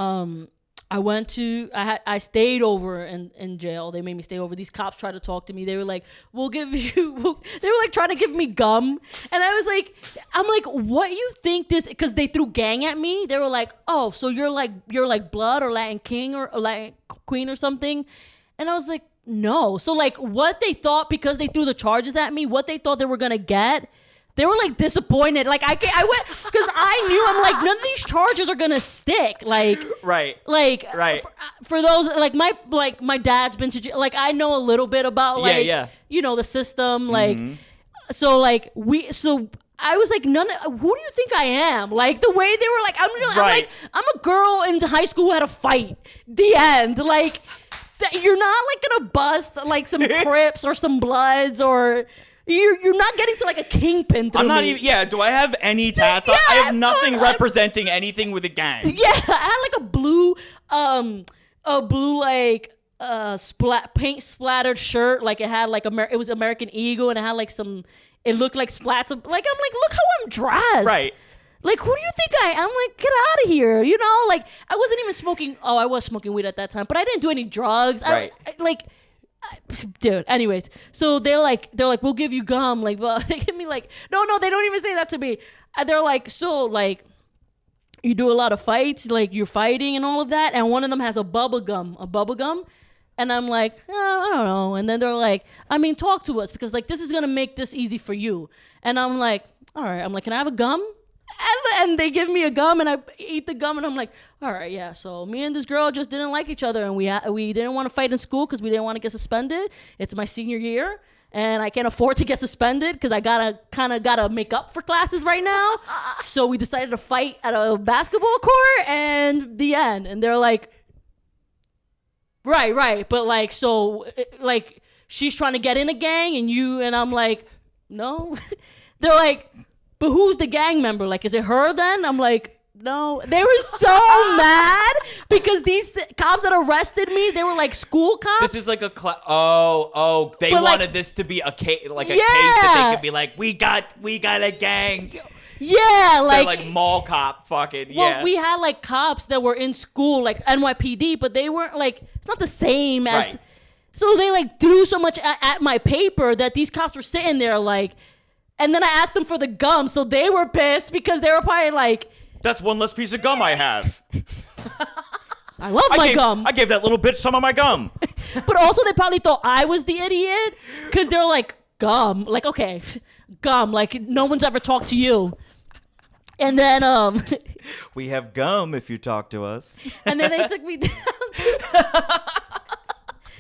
I stayed over in jail. They made me stay over. These cops tried to talk to me. They were like, they were like trying to give me gum. And I was like, I'm like, what you think this, because they threw gang at me. They were like, oh, so you're like blood or Latin king or Latin queen or something. And I was like, no. So like what they thought, because they threw the charges at me, what they thought they were going to get, they were like disappointed. Like I went, because I knew, I'm like, none of these charges are gonna stick. Like, right. For those, like my dad's been to jail. Like, I know a little bit about like, you know, the system. Like, so I was like, who do you think I am? Like the way they were like, I'm a girl in high school who had a fight. The end. Like, you're not like gonna bust like some Crips or some Bloods, or you're not getting to like a kingpin. I'm not even. Yeah. Do I have any tats? Yeah, I have nothing representing anything with a gang. Yeah, I had like a blue like paint splattered shirt. Like it had like it was American Eagle, and it had like some. It looked like splats of, like, I'm like, look how I'm dressed. Right. Like, who do you think I am? Like, get out of here. You know, like, I wasn't even smoking. Oh, I was smoking weed at that time, but I didn't do any drugs. Right. Dude, anyways. So they're like, we'll give you gum. Like, well, they give me like, no, they don't even say that to me. And they're like, so, like, you do a lot of fights, like, you're fighting and all of that. And one of them has a bubble gum. And I'm like, I don't know. And then they're like, I mean, talk to us because like this is gonna make this easy for you. And I'm like, all right. I'm like, can I have a gum? And they give me a gum, and I eat the gum, and I'm like, all right, yeah. So me and this girl just didn't like each other, and we didn't want to fight in school because we didn't want to get suspended. It's my senior year, and I can't afford to get suspended because I gotta make up for classes right now. So we decided to fight at a basketball court, and the end. And they're like. Right. But like, so like she's trying to get in a gang and I'm like, no. They're like, but who's the gang member? Like, is it her then? I'm like, no. They were so mad because these cops that arrested me, they were like school cops. This is like a they but wanted like, this to be a case, like a case that they could be like, we got a gang. Yeah, like they're like mall cop fucking well, we had like cops that were in school, like NYPD, but they weren't like it's not the same as. Right. So they like threw so much at my paper that these cops were sitting there like, and then I asked them for the gum, so they were pissed because they were probably like, "That's one less piece of gum I have." I love my gum. I gave that little bitch some of my gum. But also they probably thought I was the idiot because they're like gum, like okay, gum, like no one's ever talked to you. And then we have gum if you talk to us. And then they took me down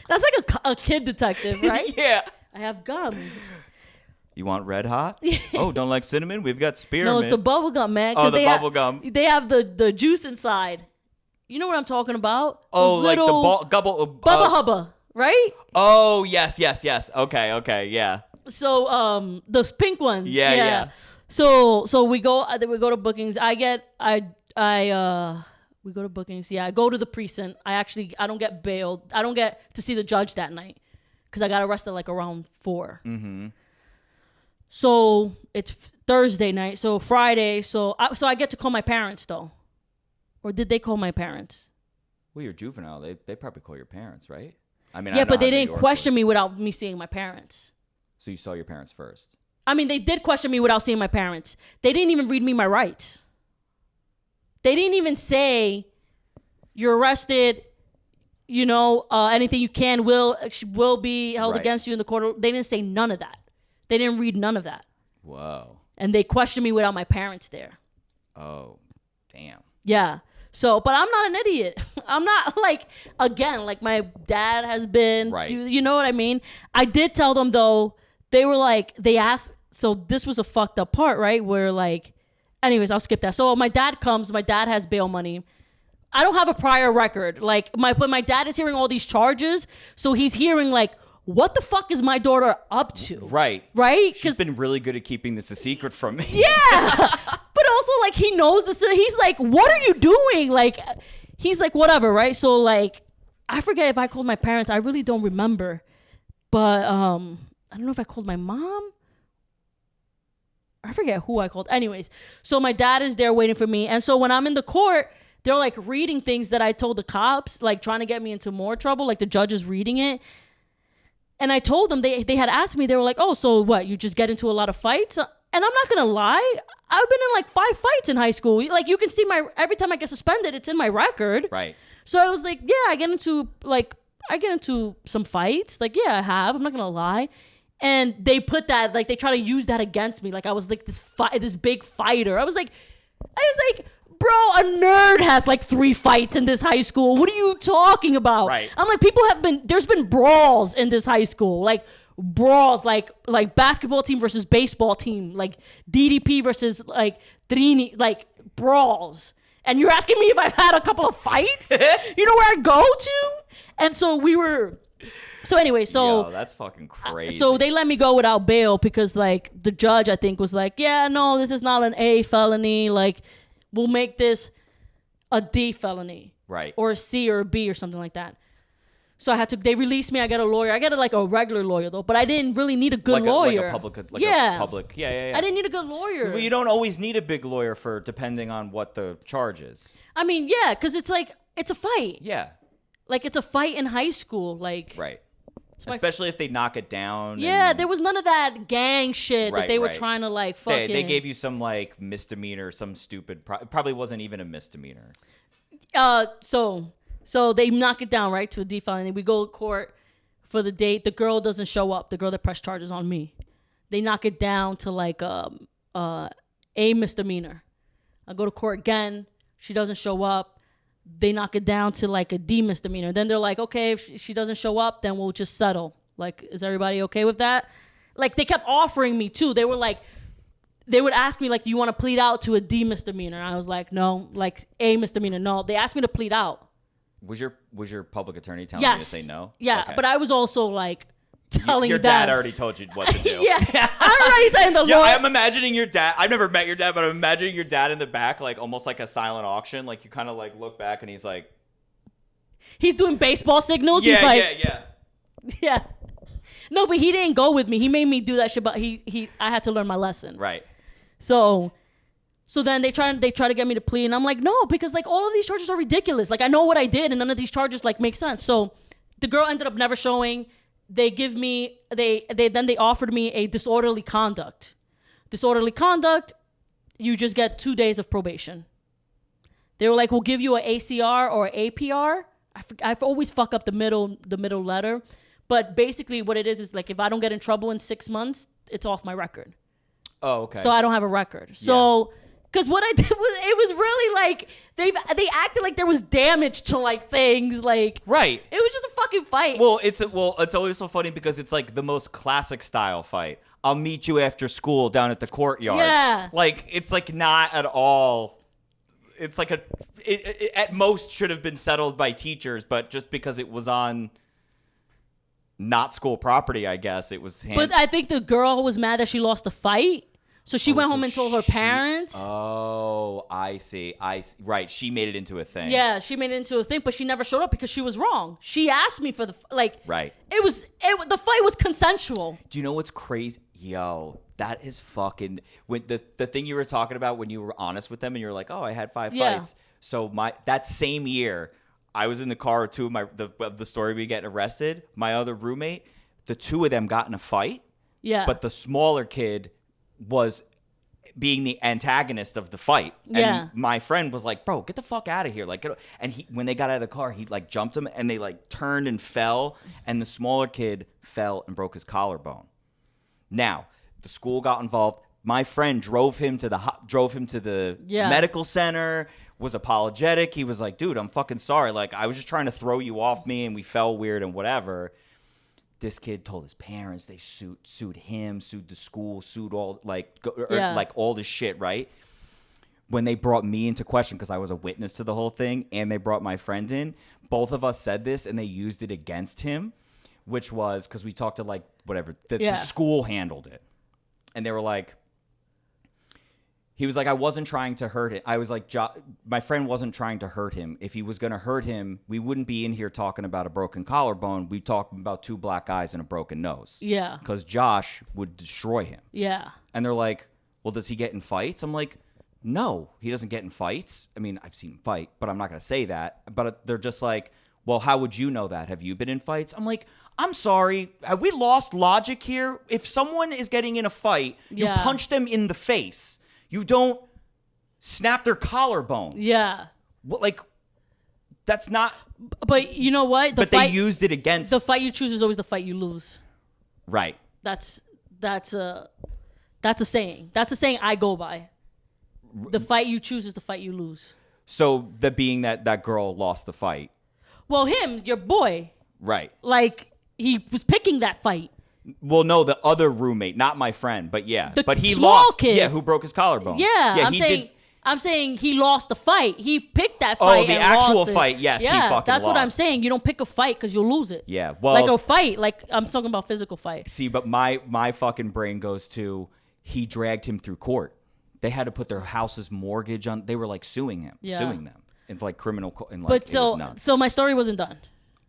that's like a kid detective, right? Yeah. I have gum. You want red hot? Oh, don't like cinnamon? We've got spearmint. No, it's the bubble gum, man. Oh, the bubble gum. They have the juice inside. You know what I'm talking about? Oh, like the Bubba Hubba, right? Oh, yes. Okay, yeah. So those pink ones. Yeah. So we go to bookings. We go to bookings. Yeah, I go to the precinct. I don't get bailed. I don't get to see the judge that night because I got arrested like around 4. Mm-hmm. So it's Thursday night. So Friday. So I get to call my parents though, or did they call my parents? Well, you're juvenile. They probably call your parents, right? I mean, yeah, but they didn't question me without me seeing my parents. So you saw your parents first. I mean, they did question me without seeing my parents. They didn't even read me my rights. They didn't even say, you're arrested, anything you can will be held against you in the court. They didn't say none of that. They didn't read none of that. Whoa. And they questioned me without my parents there. Oh, damn. Yeah. So, but I'm not an idiot. I'm not like my dad has been. Right. You know what I mean? I did tell them though, they asked, so this was a fucked up part, right? Where like, anyways, I'll skip that. So my dad comes, my dad has bail money. I don't have a prior record. Like when my dad is hearing all these charges, so he's hearing like, what the fuck is my daughter up to? Right. Right? She's been really good at keeping this a secret from me. Yeah. But also like he knows this. He's like, what are you doing? Like, he's like, whatever, right? So like, I forget if I called my parents. I really don't remember. But I don't know if I called my mom. I forget who I called. Anyways, so my dad is there waiting for me. And so when I'm in the court, they're like reading things that I told the cops, like trying to get me into more trouble. Like the judge is reading it. And I told them, they had asked me, they were like, oh, so what? You just get into a lot of fights? And I'm not going to lie. I've been in like 5 fights in high school. Like you can see every time I get suspended, it's in my record. Right. So I was like, yeah, I get into some fights. Like, yeah, I have. I'm not going to lie. And they put that, like, they try to use that against me. Like, I was like this big fighter. I was like, bro, a nerd has like 3 fights in this high school. What are you talking about? Right. I'm like, there's been brawls in this high school. Like, brawls, like basketball team versus baseball team, like DDP versus like Trini, like brawls. And you're asking me if I've had a couple of fights? You know where I go to? And so we were... So anyway, Yo, that's fucking crazy. So they let me go without bail because like the judge, I think, was like, yeah, no, this is not an A felony. Like, we'll make this a D felony. Right. Or a C or a B or something like that. So they released me. I got a lawyer. I got a regular lawyer though, but I didn't really need a good lawyer. A public. Yeah. I didn't need a good lawyer. Well, you don't always need a big lawyer depending on what the charge is. I mean, yeah, because it's like, it's a fight. Yeah. Like, it's a fight in high school. Like, right. Especially if they knock it down. Yeah, there was none of that gang shit that they were trying to like fucking. They gave you some like misdemeanor, some stupid. Probably wasn't even a misdemeanor. So they knock it down, right, to a D felony. We go to court for the date. The girl doesn't show up. The girl that pressed charges on me. They knock it down to like a misdemeanor. I go to court again. She doesn't show up. They knock it down to like a D misdemeanor. Then they're like, okay, if she doesn't show up, then we'll just settle. Like, is everybody okay with that? Like, they kept offering me too. They were like, they would ask me like, do you want to plead out to a D misdemeanor? And I was like, no. Like, A misdemeanor, no. They asked me to plead out. Was your public attorney telling you to say no? Yeah, okay. But I was also like telling your dad already told you what to do. Yeah, I'm already telling the lawyer. I'm imagining your dad. I've never met your dad, but I'm imagining your dad in the back, like almost like a silent auction. Like you kind of like look back and he's like, he's doing baseball signals. Yeah, he's like, yeah. No, but he didn't go with me. He made me do that shit, but I had to learn my lesson. Right. So then they try to get me to plead, and I'm like, no, because like all of these charges are ridiculous. Like I know what I did, and none of these charges like make sense. So the girl ended up never showing. They offered me a disorderly conduct. Disorderly conduct, you just get 2 days of probation. They were like, we'll give you an ACR or an APR. I always fuck up the middle letter, but basically what it is like if I don't get in trouble in 6 months, it's off my record. Oh, okay. So I don't have a record. So. Yeah. Because what I did was, it was really like, they acted like there was damage to like things, like. Right. It was just a fucking fight. Well, it's always so funny because it's like the most classic style fight. I'll meet you after school down at the courtyard. Yeah. Like, it's like not at all. It's like it at most should have been settled by teachers, but just because it was on not school property, I guess it was. But I think the girl was mad that she lost the fight. So she went home and told her parents. Oh, I see. Right. She made it into a thing. Yeah, she made it into a thing, but she never showed up because she was wrong. She asked me for the Right. The fight was consensual. Do you know what's crazy? Yo, that is fucking when the thing you were talking about when you were honest with them and you're like, oh, I had 5 fights. So that same year, I was in the car with two of the story we get arrested. My other roommate, the two of them got in a fight. Yeah. But the smaller kid was being the antagonist of the fight. Yeah. And my friend was like, bro, get the fuck out of here. Like, and when they got out of the car, he like jumped him and they like turned and fell. And the smaller kid fell and broke his collarbone. Now, the school got involved. My friend drove him to the medical center, was apologetic. He was like, dude, I'm fucking sorry. Like, I was just trying to throw you off me and we fell weird and whatever. This kid told his parents. They sued him, sued the school, sued all like all this shit, right? When they brought me into question because I was a witness to the whole thing, and they brought my friend in, both of us said this, and they used it against him, which was because we talked to like whatever the school handled it, and they were like. He was like, I wasn't trying to hurt it. I was like, my friend wasn't trying to hurt him. If he was going to hurt him, we wouldn't be in here talking about a broken collarbone. We'd talk about 2 black eyes and a broken nose. Yeah. Because Josh would destroy him. Yeah. And they're like, well, does he get in fights? I'm like, no, he doesn't get in fights. I mean, I've seen him fight, but I'm not going to say that. But they're just like, well, how would you know that? Have you been in fights? I'm like, I'm sorry. Have we lost logic here? If someone is getting in a fight, you punch them in the face. You don't snap their collarbone. Yeah. Well, like, that's not... But you know what? They used it against... The fight you choose is always the fight you lose. Right. That's a saying. That's a saying I go by. The fight you choose is the fight you lose. So, being that girl lost the fight. Well, your boy. Right. Like, he was picking that fight. Well, no, the other roommate, not my friend, but yeah. The he small lost. kid. Yeah, who broke his collarbone. Yeah, I'm saying he lost the fight. He picked that fight. Oh, the actual fight. Yes, he fucking lost. That's what I'm saying. You don't pick a fight because you'll lose it. Yeah, well, like a fight. Like I'm talking about physical fight. See, but my fucking brain goes to he dragged him through court. They had to put their house's mortgage on. They were like suing them in like criminal. And like, but so my story wasn't done.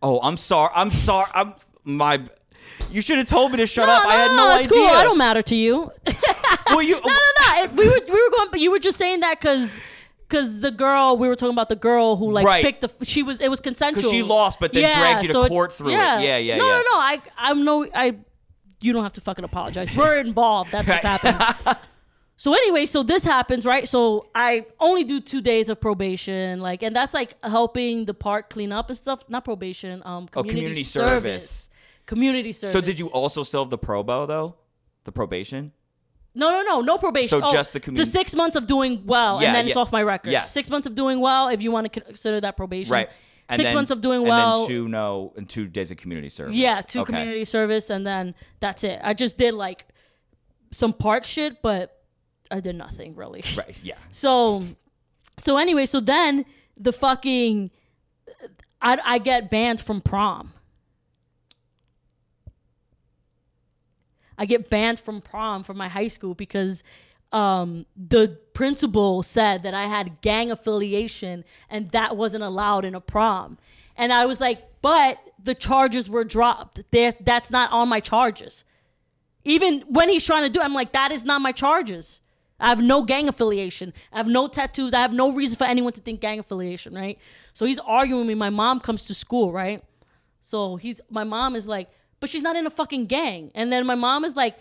Oh, I'm sorry. You should have told me to shut up. I had no idea. It's cool. I don't matter to you. Well, you no. We were going. But you were just saying that because the girl, we were talking about the girl who like picked the. It was consensual. Because she lost, but then dragged you to court through it. Yeah. No. You don't have to fucking apologize. We're involved. That's what's happening. So anyway, so this happens, right? So I only do 2 days of probation, like, and that's like helping the park clean up and stuff. Not probation, community service. Community service. So did you also still have the probo though? The probation? No probation. So just the community. To 6 months of doing well, and then it's off my record. Yes. 6 months of doing well, if you want to consider that probation. Right. And 6 months of doing well. And then 2 days of community service. Yeah, 2 community service, and then that's it. I just did like some park shit, but I did nothing really. Right. Yeah. So anyway, so then the fucking I get banned from prom. I get banned from prom from my high school because the principal said that I had gang affiliation and that wasn't allowed in a prom. And I was like, but the charges were dropped. That's not on my charges. Even when he's trying to do it, I'm like, that is not my charges. I have no gang affiliation. I have no tattoos. I have no reason for anyone to think gang affiliation, right? So he's arguing with me. My mom comes to school, right? So my mom is like, but she's not in a fucking gang. And then my mom is like,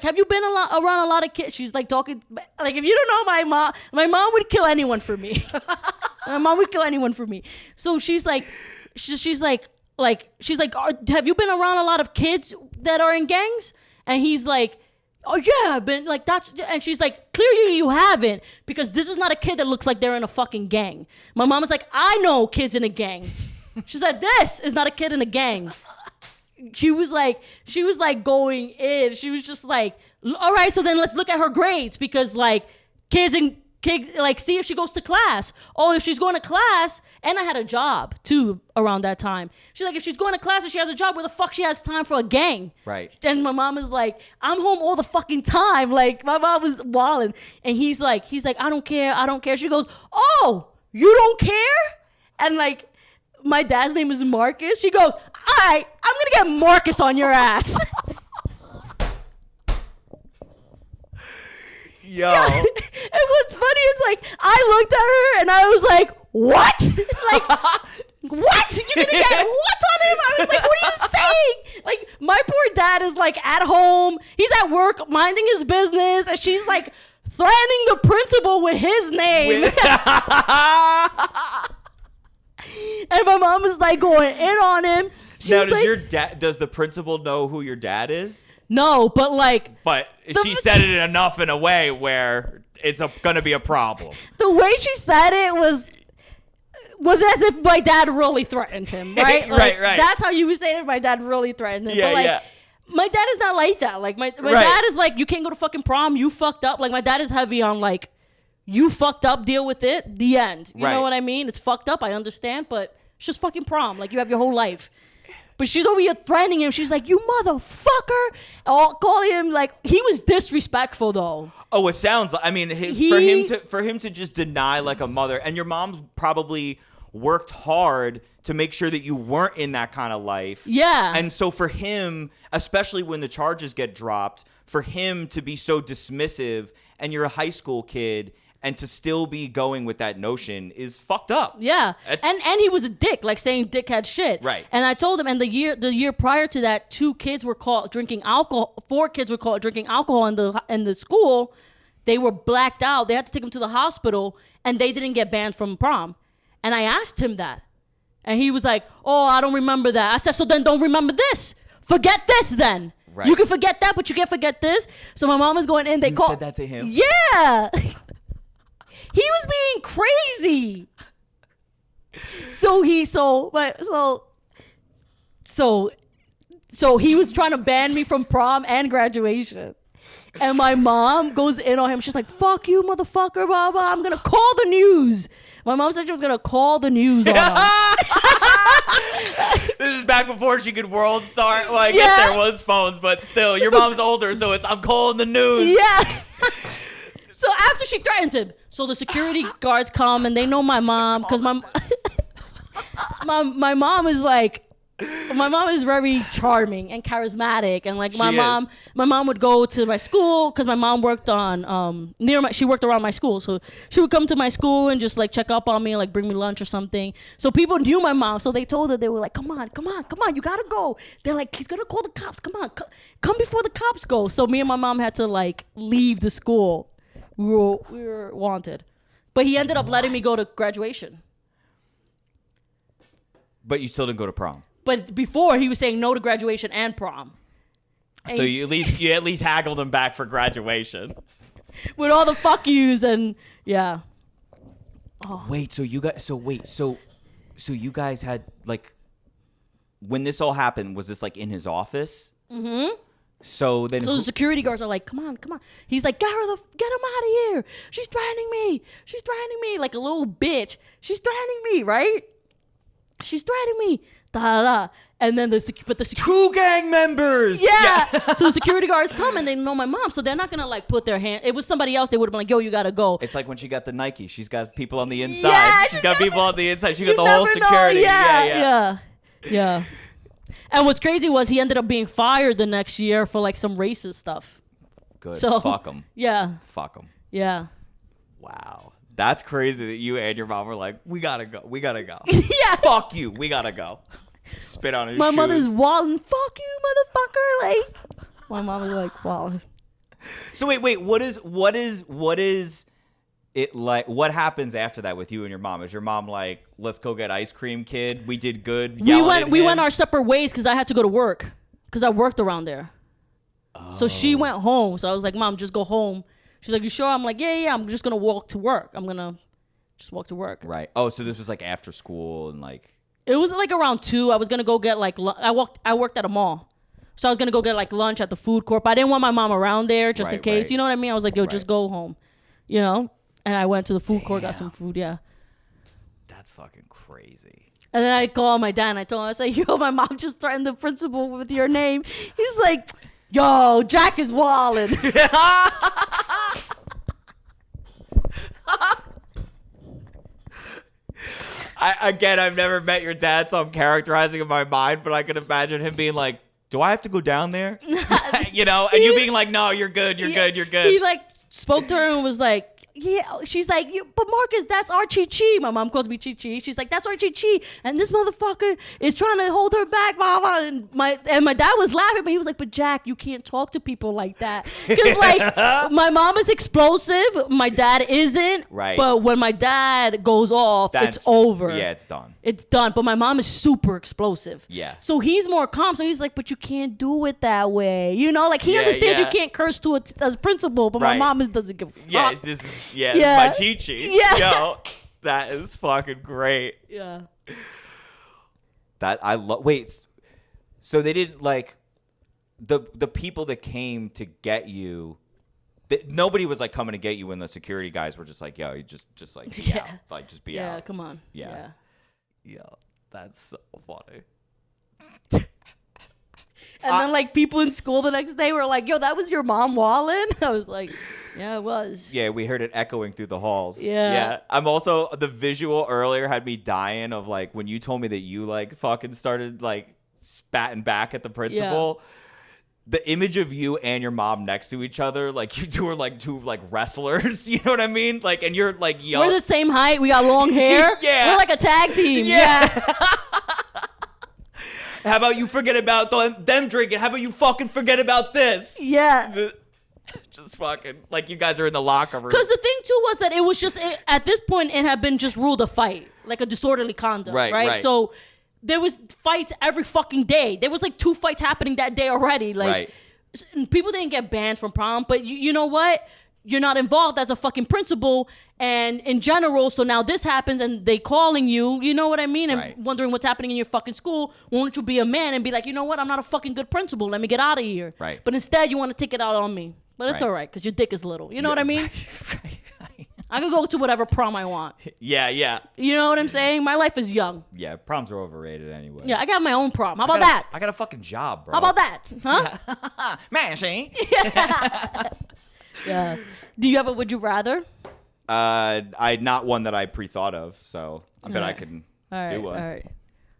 have you been around a lot of kids? She's like talking, like, if you don't know my mom would kill anyone for me. My mom would kill anyone for me. So she's like, have you been around a lot of kids that are in gangs? And he's like, oh yeah, I've been like that's. And she's like, clearly you haven't, because this is not a kid that looks like they're in a fucking gang. My mom was like, I know kids in a gang. She said, this is not a kid in a gang. She was like going in. She was just like, all right, so then let's look at her grades, because like kids like see if she goes to class. Oh, if she's going to class, and I had a job too around that time. She's like, if she's going to class and she has a job, where the fuck she has time for a gang? Right. And my mom is like, I'm home all the fucking time. Like my mom was wilding, and he's like, I don't care. She goes, oh, you don't care? And like, my dad's name is Marcus. She goes, all right, I'm gonna get Marcus on your ass. Yo. And what's funny is like, I looked at her and I was like, what? Like, what? You're gonna get what on him? I was like, what are you saying? Like, my poor dad is like at home. He's at work minding his business, and she's like threatening the principal with his name. And my mom is like going in on him. Now, does the principal know who your dad is? No, but like... But she said it enough in a way where it's going to be a problem. The way she said it was as if my dad really threatened him, right? Like, right. That's how you would say it if my dad really threatened him. Yeah, but like, my dad is not like that. Like, my dad is like, you can't go to fucking prom, you fucked up. Like, my dad is heavy on like, you fucked up, deal with it, the end. You know what I mean? It's fucked up, I understand, but it's just fucking prom. Like, you have your whole life. But she's over here threatening him. She's like, you motherfucker. Calling him like, he was disrespectful though. Oh, it sounds like, I mean, for him to just deny like a mother, and your mom's probably worked hard to make sure that you weren't in that kind of life. Yeah. And so for him, especially when the charges get dropped, for him to be so dismissive, and you're a high school kid, and to still be going with that notion is fucked up. Yeah. And he was a dick, like saying dickhead shit. Right. And I told him, and the year prior to that, 4 kids were caught drinking alcohol in the school. They were blacked out. They had to take them to the hospital, and they didn't get banned from prom. And I asked him that. And he was like, oh, I don't remember that. I said, so then don't remember this. Forget this then. Right. You can forget that, but you can't forget this. So my mom was going in. You said that to him? Yeah. He was being crazy. So So he was trying to ban me from prom and graduation. And my mom goes in on him. She's like, fuck you, motherfucker, blah, blah. I'm going to call the news. My mom said she was going to call the news on him. This is back before she could world star. Well, I guess there was phones, but still, your mom's older, so it's I'm calling the news. Yeah. So after she threatens him, so the security guards come and they know my mom because my mom is like, my mom is very charming and charismatic, and like my mom would go to my school because my mom worked on she worked around my school, so she would come to my school and just like check up on me, like bring me lunch or something. So people knew my mom, so they told her, they were like, come on, you gotta go. They're like, he's gonna call the cops. Come on, come before the cops go. So me and my mom had to like leave the school. We were wanted, but he ended up letting me go to graduation. But you still didn't go to prom. But before, he was saying no to graduation and prom. And so you at least haggled him back for graduation. With all the fuck yous and yeah. Oh. Wait, so you guys had like, when this all happened, was this like in his office? Mm-hmm. So the security guards are like, come on. He's like, get him out of here. She's threatening me. Like a little bitch. She's threatening me, right? She's threatening me. Da-da-da. And then two gang members. Yeah. So the security guards come and they know my mom, so they're not gonna like put their hand. It was somebody else. They would have been like, "Yo, you gotta go." It's like when she got the Nike. She's got people on the inside. Yeah, she's got people on the inside. She got the whole security. Yeah. And what's crazy was he ended up being fired the next year for like some racist stuff. Good. So fuck him. Yeah. Fuck him. Yeah. Wow. That's crazy that you and your mom were like, we gotta go. Yeah. Fuck you. We gotta go. Spit on his shoes. My mother's wilding. Fuck you, motherfucker. Like, my mom was like, wow. So wait. What is it like? What happens after that with you and your mom? Is your mom like, let's go get ice cream, kid? We did good. We went our separate ways because I had to go to work because I worked around there. Oh. So she went home. So I was like, Mom, just go home. She's like, you sure? I'm like, yeah. I'm just gonna walk to work. I'm gonna just walk to work. Right. Oh, so this was like after school and like. It was like around 2. I was gonna go get like I worked at a mall, so I was gonna go get like lunch at the food court. But I didn't want my mom around there just in case. Right. You know what I mean? I was like, yo, just go home. You know. And I went to the food court, got some food. Yeah. That's fucking crazy. And then I called my dad and I told him, I said, yo, my mom just threatened the principal with your name. He's like, yo, Jack is wildin'. I've never met your dad, so I'm characterizing in my mind, but I can imagine him being like, do I have to go down there? You know, and you being like, no, you're good. You're good. He like spoke to her and was like, yeah, she's like, but Marcus, that's our Chi-Chi. My mom calls me Chi-Chi. She's like, that's our Chi-Chi. And this motherfucker is trying to hold her back, blah, blah. And my dad was laughing, but he was like, but Jack, you can't talk to people like that. Because like, my mom is explosive. My dad isn't. Right. But when my dad goes off, it's over. Yeah, it's done. It's done. But my mom is super explosive. Yeah. So he's more calm. So he's like, but you can't do it that way. You know, like he understands you can't curse to a principal, but my mom doesn't give a fuck. Yeah, this is my Chi-Chi. Yeah. Yo, that is fucking great. Yeah. That I love. Wait, so they didn't like the people that came to get you. Nobody was like coming to get you when the security guys were just like, yo, you just like be out. Like just be out. Yeah, come on. Yeah. That's so funny. And then, like, people in school the next day were like, yo, that was your mom wallin'? I was like, yeah, it was. Yeah, we heard it echoing through the halls. Yeah. I'm also, the visual earlier had me dying of, like, when you told me that you, like, fucking started, like, spatting back at the principal. Yeah. The image of you and your mom next to each other, like, you two are, like, two, like, wrestlers. You know what I mean? Like, and you're, like, young. We're the same height. We got long hair. Yeah. We're like a tag team. Yeah. How about you forget about them drinking? How about you fucking forget about this? Yeah. Just fucking, like you guys are in the locker room. Because the thing, too, was that it was just, at this point, it had been just ruled a fight. Like a disorderly conduct, right? So there was fights every fucking day. There was like 2 fights happening that day already. Like, people didn't get banned from prom, but you know what? you're not involved as a fucking principal and in general, so now this happens and they calling you, you know what I mean? And wondering what's happening in your fucking school. Won't you be a man and be like, you know what? I'm not a fucking good principal. Let me get out of here. Right. But instead you want to take it out on me. But it's all right because your dick is little. You know what I mean? Right. I can go to whatever prom I want. Yeah. You know what I'm saying? My life is young. Yeah, proms are overrated anyway. Yeah, I got my own prom. How about that? I got a fucking job, bro. How about that? Huh? Man, Shane. Yeah. Do you have a would you rather? I not one that I pre-thought of, so I bet I can do one. All right.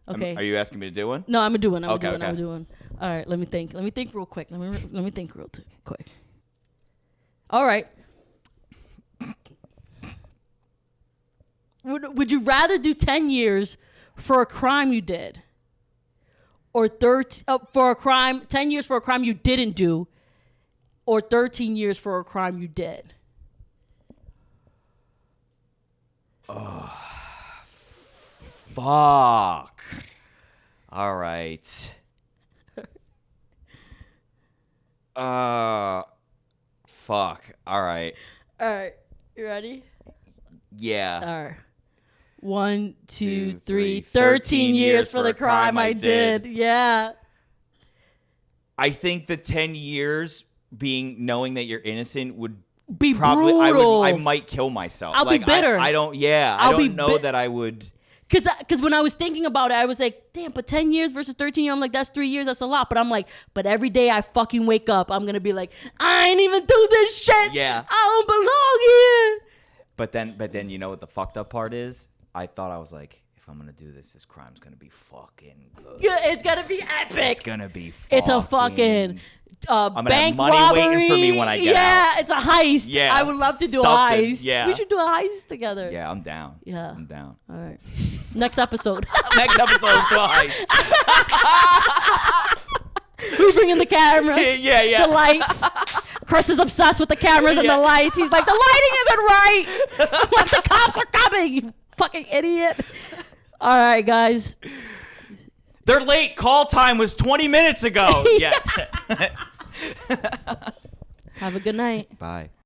Okay. Are you asking me to do one? No, I'm gonna do one. I'm Okay. gonna do one. All right. Let me think. Let me think real quick. Let me think real quick. All right. Would you rather do 10 years for a crime you did, or 10 years for a crime you didn't do, or 13 years for a crime you did? Oh, fuck. All right. Fuck. All right. All right. You ready? Yeah. All right. 1, 2, 3. 13 years for the crime I did. Yeah. I think the 10 years knowing that you're innocent would be probably brutal. I might kill myself. I'll be bitter. I don't know that I would. Because when I was thinking about it, I was like, damn, but 10 years versus 13 years, I'm like, that's 3 years, that's a lot. But I'm like, but every day I fucking wake up, I'm going to be like, I ain't even do this shit. Yeah. I don't belong here. But then you know what the fucked up part is? I thought I was like, if I'm going to do this crime's going to be fucking good. Yeah, it's going to be epic. It's going to be fucking... It's a fucking... I'm gonna bank have money robbery. waiting for me when I get out. Yeah, it's a heist. Yeah, I would love to do a something. heist. Yeah. We should do a heist together. Yeah, I'm down. Yeah. I'm down. All right. Next episode. Next episode, do a heist. We bring in the cameras. Yeah. The lights. Chris is obsessed with the cameras and the lights. He's like, the lighting isn't right. Like, the cops are coming, you fucking idiot. All right, guys. They're late. Call time was 20 minutes ago. Yeah. Have a good night. Bye.